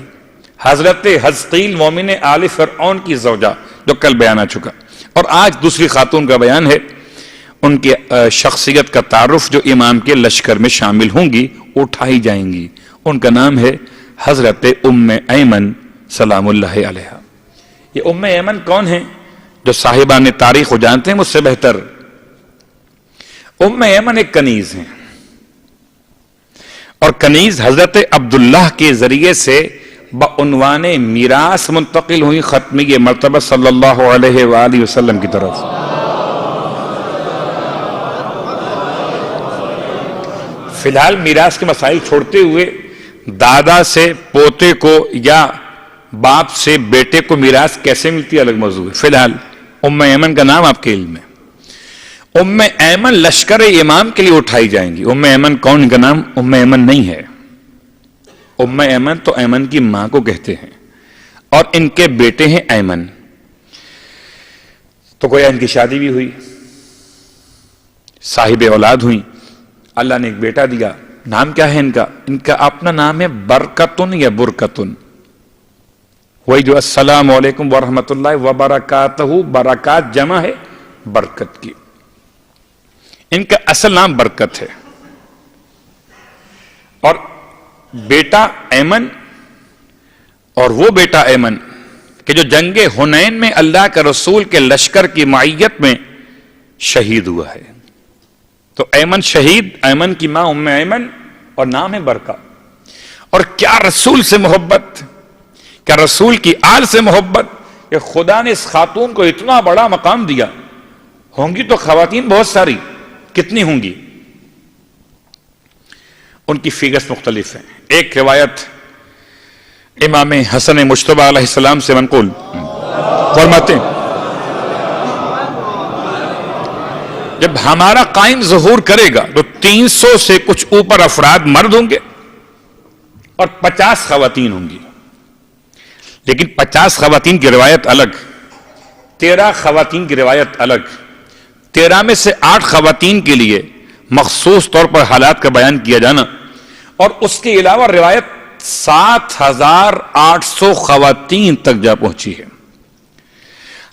حضرت حزقیل مومن آل فرعون کی زوجہ، جو کل بیان آ چکا، اور آج دوسری خاتون کا بیان ہے، ان کی شخصیت کا تعارف جو امام کے لشکر میں شامل ہوں گی، اٹھائی جائیں گی۔ ان کا نام ہے حضرت ام ایمن سلام اللہ علیہا۔ یہ ام ایمن کون ہیں؟ جو صاحبان تاریخ کو جانتے ہیں مجھ سے بہتر۔ ام ایمن ایک کنیز ہیں، اور کنیز حضرت عبداللہ کے ذریعے سے بعنوان میراث منتقل ہوئی ختمی مرتبہ صلی اللہ علیہ وآلہ وسلم کی طرف۔ فی الحال میراث کے مسائل چھوڑتے ہوئے دادا سے پوتے کو یا باپ سے بیٹے کو میراث کیسے ملتی ہے الگ موضوع ہے۔ فی الحال ام ایمن کا نام آپ کے علم میں۔ ام ایمن لشکر امام کے لیے اٹھائی جائیں گی. ام ایمن کون؟ ان کا نام ام ایمن نہیں ہے. ام ایمن تو ایمن کی ماں کو کہتے ہیں اور ان کے بیٹے ہیں ایمن. تو گویا ان کی شادی بھی ہوئی, صاحب اولاد ہوئی, اللہ نے ایک بیٹا دیا. نام کیا ہے ان کا؟ ان کا اپنا نام ہے برکتن یا برکتن. وہی جو السلام علیکم ورحمۃ اللہ وبرکاتہ, برکات جمع ہے برکت کی. ان کا اصل نام برکت ہے. اور بیٹا ایمن اور وہ بیٹا ایمن کہ جو جنگ حنین میں اللہ کے رسول کے لشکر کی معیت میں شہید ہوا ہے. تو ایمن شہید, ایمن کی ماں ام ایمن اور نام ہے برکہ. اور کیا رسول سے محبت, کیا رسول کی آل سے محبت کہ خدا نے اس خاتون کو اتنا بڑا مقام دیا. ہوں گی تو خواتین بہت ساری, کتنی ہوں گی؟ ان کی فیگرز مختلف ہیں. ایک روایت امام حسن مجتبی علیہ السلام سے منقول فرماتے ہیں جب ہمارا قائم ظہور کرے گا تو 300 سے کچھ اوپر افراد مرد ہوں گے اور 50 خواتین ہوں گی. لیکن 50 خواتین کی روایت الگ, 13 خواتین کی روایت الگ. 13 میں سے 8 خواتین کے لیے مخصوص طور پر حالات کا بیان کیا جانا, اور اس کے علاوہ روایت 7,800 خواتین تک جا پہنچی ہے.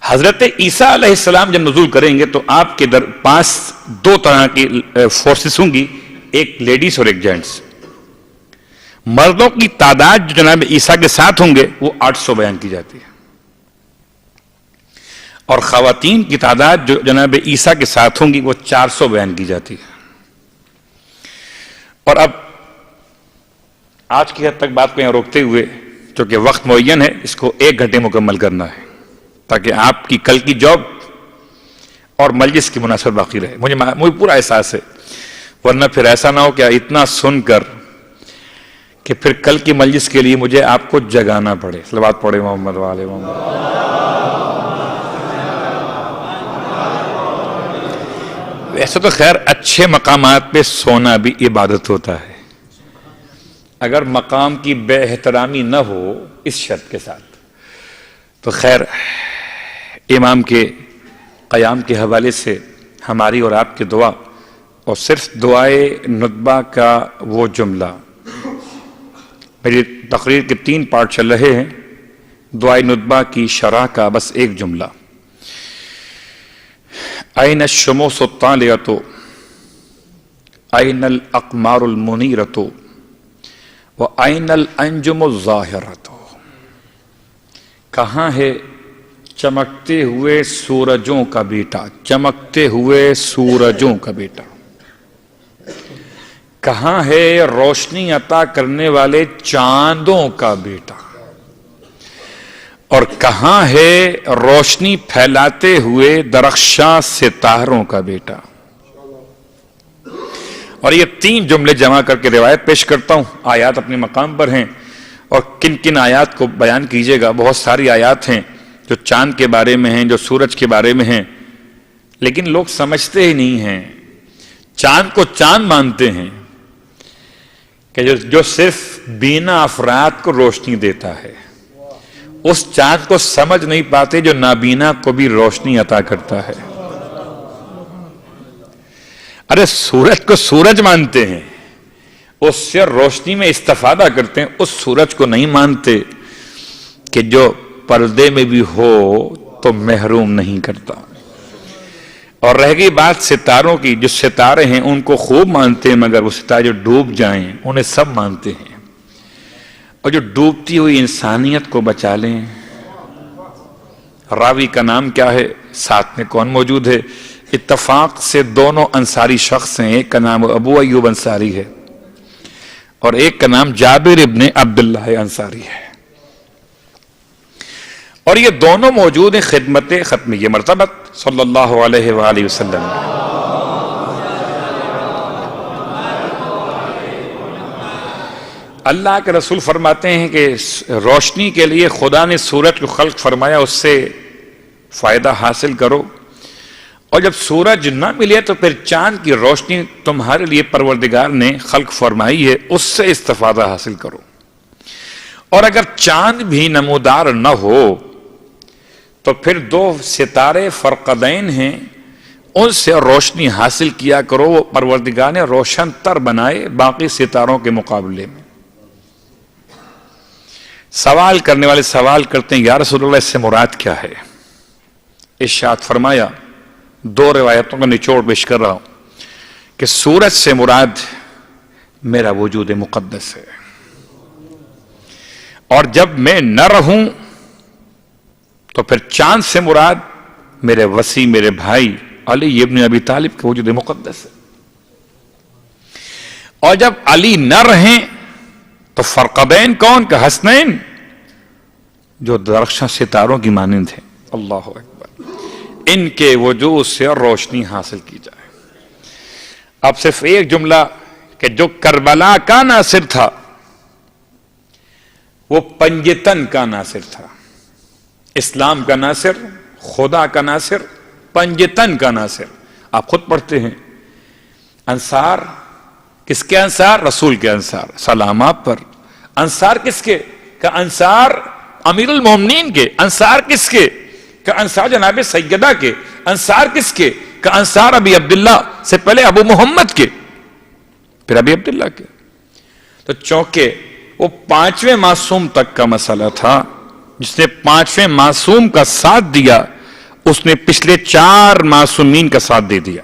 حضرت عیسیٰ علیہ السلام جب نزول کریں گے تو آپ کے پاس 2 طرح کی فورسز ہوں گی, ایک لیڈیز اور ایک جینٹس. مردوں کی تعداد جو جناب عیسیٰ کے ساتھ ہوں گے وہ 800 بیان کی جاتی ہے, اور خواتین کی تعداد جو جناب عیسیٰ کے ساتھ ہوں گی وہ 400 بیان کی جاتی ہے. اور اب آج کی حد تک بات کو یہاں روکتے ہوئے, چونکہ وقت معین ہے, اس کو 1 گھنٹے مکمل کرنا ہے تاکہ آپ کی کل کی جاب اور مجلس کی مناسبت باقی رہے. مجھے پورا احساس ہے, ورنہ پھر ایسا نہ ہو کہ اتنا سن کر کہ پھر کل کی مجلس کے لیے مجھے آپ کو جگانا پڑے. صلوات پڑھے محمد وآل محمد. ویسے تو خیر اچھے مقامات پہ سونا بھی عبادت ہوتا ہے, اگر مقام کی بے احترامی نہ ہو اس شرط کے ساتھ. تو خیر امام کے قیام کے حوالے سے ہماری اور آپ کی دعا, اور صرف دعائے ندبہ کا وہ جملہ, میری تقریر کے 3 پارٹ چل رہے ہیں. دعائے ندبہ کی شرح کا بس ایک جملہ, این الشموس الطالعۃ این الاقمار المنیرۃ وَأَيْنَ الْأَنْجُمُ الظَّاهِرَةُ. کہاں ہے چمکتے ہوئے سورجوں کا بیٹا, چمکتے ہوئے سورجوں کا بیٹا. کہاں ہے روشنی عطا کرنے والے چاندوں کا بیٹا, اور کہاں ہے روشنی پھیلاتے ہوئے درخشاں ستاروں کا بیٹا. اور یہ 3 جملے جمع کر کے روایت پیش کرتا ہوں. آیات اپنے مقام پر ہیں, اور کن کن آیات کو بیان کیجئے گا. بہت ساری آیات ہیں جو چاند کے بارے میں ہیں, جو سورج کے بارے میں ہیں, لیکن لوگ سمجھتے ہی نہیں ہیں. چاند کو چاند مانتے ہیں کہ جو صرف بینا افراد کو روشنی دیتا ہے. اس چاند کو سمجھ نہیں پاتے جو نابینا کو بھی روشنی عطا کرتا ہے. ارے سورج کو سورج مانتے ہیں, اس سے روشنی میں استفادہ کرتے ہیں. اس سورج کو نہیں مانتے کہ جو پردے میں بھی ہو تو محروم نہیں کرتا. اور رہ گئی بات ستاروں کی, جو ستارے ہیں ان کو خوب مانتے ہیں, مگر وہ ستارے جو ڈوب جائیں انہیں سب مانتے ہیں. اور جو ڈوبتی ہوئی انسانیت کو بچا لیں. راوی کا نام کیا ہے, ساتھ میں کون موجود ہے؟ اتفاق سے دونوں انصاری شخص ہیں. ایک کا نام ابو ایوب انصاری ہے اور ایک کا نام جابر ابن عبداللہ انصاری ہے, اور یہ دونوں موجود ہیں خدمت ختمیہ مرتبت صلی اللہ علیہ وآلہ وسلم. اللہ کے رسول فرماتے ہیں کہ روشنی کے لیے خدا نے سورج کو خلق فرمایا, اس سے فائدہ حاصل کرو, اور جب سورج نہ ملے تو پھر چاند کی روشنی تمہارے لیے پروردگار نے خلق فرمائی ہے، اس سے استفادہ حاصل کرو۔ اور اگر چاند بھی نمودار نہ ہو تو پھر 2 ستارے فرقدین ہیں، ان سے روشنی حاصل کیا کرو، وہ پروردگار نے روشن تر بنائے باقی ستاروں کے مقابلے میں۔ سوال کرنے والے سوال کرتے ہیں یا رسول اللہ اس سے مراد کیا ہے؟ ارشاد فرمایا، 2 روایتوں کا نچوڑ پیش کر رہا ہوں کہ سورج سے مراد میرا وجود مقدس ہے، اور جب میں نہ رہوں تو پھر چاند سے مراد میرے وسیع میرے بھائی علی ابن ابی طالب کا وجود مقدس ہے، اور جب علی نہ رہیں تو فرقدین کون کہ حسنین جو درخشاں ستاروں کی مانند ہیں، اللہ اکبر، ان کے وجود سے روشنی حاصل کی جائے۔ اب صرف ایک جملہ کہ جو کربلا کا ناصر تھا وہ پنجتن کا ناصر تھا، اسلام کا ناصر، خدا کا ناصر، پنجتن کا ناصر۔ آپ خود پڑھتے ہیں انصار کس کے انصار؟ رسول کے انصار، سلام آپ پر۔ انصار کس کے؟ کہ انصار امیر المومنین کے۔ انصار کس کے؟ کہ انصار جناب سیدہ کے۔ انصار کس کے؟ کہ انصار ابی عبداللہ سے پہلے ابو محمد کے، پھر ابی عبداللہ کے۔ تو چونکہ وہ 5ویں معصوم تک کا مسئلہ تھا، جس نے 5ویں معصوم کا ساتھ دیا اس نے پچھلے 4 معصومین کا ساتھ دے دیا،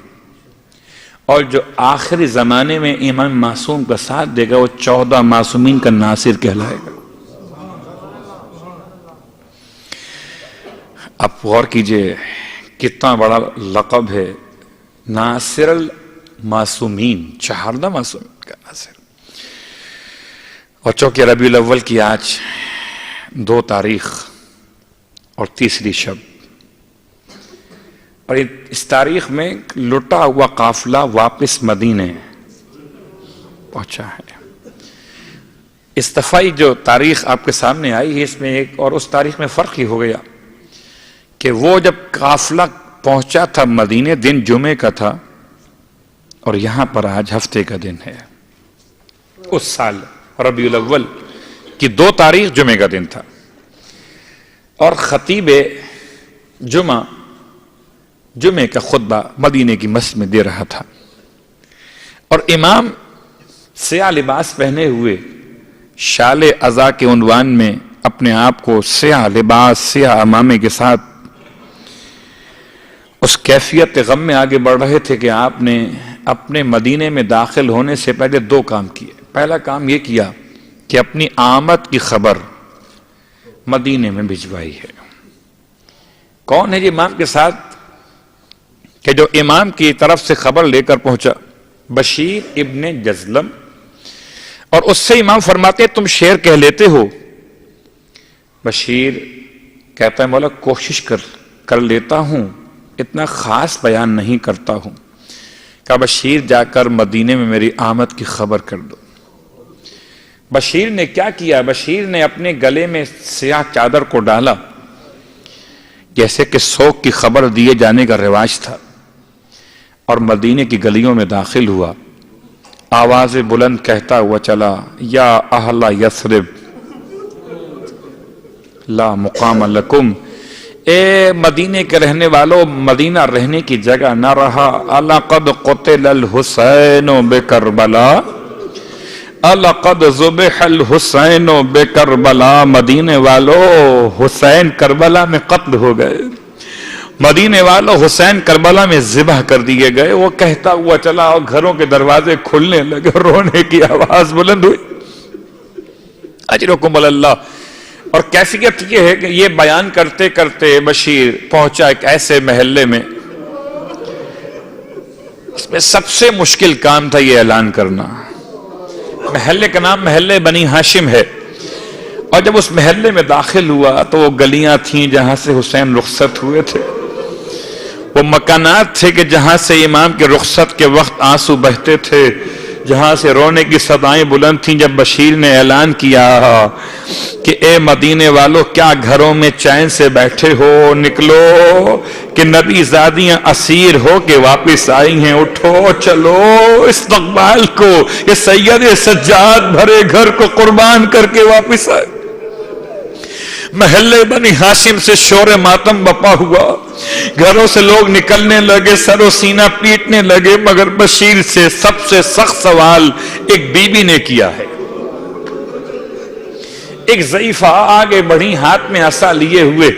اور جو آخری زمانے میں امام معصوم کا ساتھ دے گا وہ 14 معصومین کا ناصر کہلائے گا۔ اب غور کیجئے کتنا بڑا لقب ہے، ناصر المعصومین، 14 معصومین کا ناصر۔ اور چونکہ ربیع الاول کی آج 2 تاریخ اور تیسری شب، اور اس تاریخ میں لٹا ہوا قافلہ واپس مدینے پہنچا ہے۔ اس دفعہ جو تاریخ آپ کے سامنے آئی ہے اس میں ایک اور اس تاریخ میں فرق ہی ہو گیا کہ وہ جب قافلہ پہنچا تھا مدینے دن جمعے کا تھا، اور یہاں پر آج ہفتے کا دن ہے۔ اس سال ربیع الاول کی 2 تاریخ جمعے کا دن تھا، اور خطیب جمعے کا خطبہ مدینے کی مسجد میں دے رہا تھا، اور امام سیاہ لباس پہنے ہوئے شال عزا کے عنوان میں اپنے آپ کو سیاہ لباس سیاہ عمامے کے ساتھ اس کیفیت غم میں آگے بڑھ رہے تھے کہ آپ نے اپنے مدینے میں داخل ہونے سے پہلے 2 کام کیے۔ پہلا کام یہ کیا کہ اپنی آمد کی خبر مدینے میں بھجوائی ہے۔ کون ہے یہ امام کے ساتھ کہ جو امام کی طرف سے خبر لے کر پہنچا؟ بشیر ابن جزلم، اور اس سے امام فرماتے تم شعر کہہ لیتے ہو؟ بشیر کہتا ہے مولا کوشش کر لیتا ہوں، اتنا خاص بیان نہیں کرتا ہوں۔ کہ بشیر جا کر مدینے میں میری آمد کی خبر کر دو۔ بشیر نے کیا کیا؟ بشیر نے اپنے گلے میں سیاہ چادر کو ڈالا، جیسے کہ سوگ کی خبر دیے جانے کا رواج تھا، اور مدینے کی گلیوں میں داخل ہوا، آواز بلند کہتا ہوا چلا، یا اہل یثرب لا مقام لکم، اے مدینے کے رہنے والوں، مدینہ رہنے کی جگہ نہ رہا۔ اَلَقَدْ قُتِلَ الْحُسَيْنُ بِكَرْبَلَا، اَلَقَدْ ذُبِحَ الْحُسَيْنُ بِكَرْبَلَا، مدینے والوں حسین کربلا میں قتل ہو گئے، مدینے والوں حسین کربلا میں ذبح کر دیے گئے۔ وہ کہتا ہوا چلا اور گھروں کے دروازے کھلنے لگے، رونے کی آواز بلند ہوئی، اجرکم اللہ۔ اور کیفیت یہ ہے کہ یہ بیان کرتے کرتے بشیر پہنچا ایک ایسے محلے میں، اس میں سب سے مشکل کام تھا یہ اعلان کرنا۔ محلے کا نام محلے بنی ہاشم ہے، اور جب اس محلے میں داخل ہوا تو وہ گلیاں تھیں جہاں سے حسین رخصت ہوئے تھے، وہ مکانات تھے کہ جہاں سے امام کے رخصت کے وقت آنسو بہتے تھے، جہاں سے رونے کی صدائیں بلند تھیں جب بشیر نے اعلان کیا کہ اے مدینے والو کیا گھروں میں چین سے بیٹھے ہو، نکلو کہ نبی زادیاں اسیر ہو کے واپس آئی ہیں، اٹھو چلو استقبال کو، یہ سید سجاد بھرے گھر کو قربان کر کے واپس آئے۔ محلے بنی ہاشم سے شور ماتم بپا ہوا، گھروں سے لوگ نکلنے لگے، سر و سینہ پیٹنے لگے، مگر بشیر سے سب سے سخت سوال ایک بی بی نے کیا ہے۔ ایک ضعیفہ آگے بڑھی، ہاتھ میں عصا لیے ہوئے،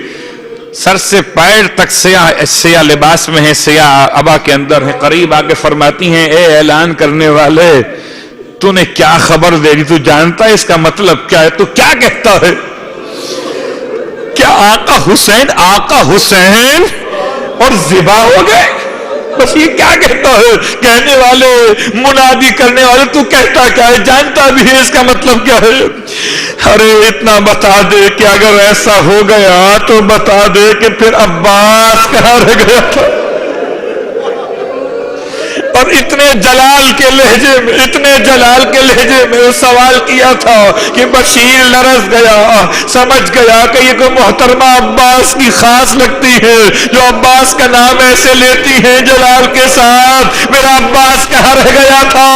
سر سے پیر تک سیاہ لباس میں ہے، سیاہ عبا کے اندر ہے، قریب آگے فرماتی ہیں اے اعلان کرنے والے، تو نے کیا خبر دے دی؟ تو جانتا ہے اس کا مطلب کیا ہے؟ تو کیا کہتا ہے؟ کیا آقا حسین اور ذبح ہو گئے؟ بس یہ کیا کہتا ہے؟ کہنے والے، منادی کرنے والے، تو کہتا کیا ہے؟ جانتا بھی ہے اس کا مطلب کیا ہے؟ ارے اتنا بتا دے کہ اگر ایسا ہو گیا تو بتا دے کہ پھر عباس کہاں رہ گیا تھا؟ اور اتنے جلال کے لہجے میں سوال کیا تھا کہ بشیر لرز گیا، سمجھ گیا کہ یہ کوئی محترمہ عباس کی خاص لگتی ہے جو عباس کا نام ایسے لیتی ہے جلال کے ساتھ، میرا عباس کہاں رہ گیا تھا؟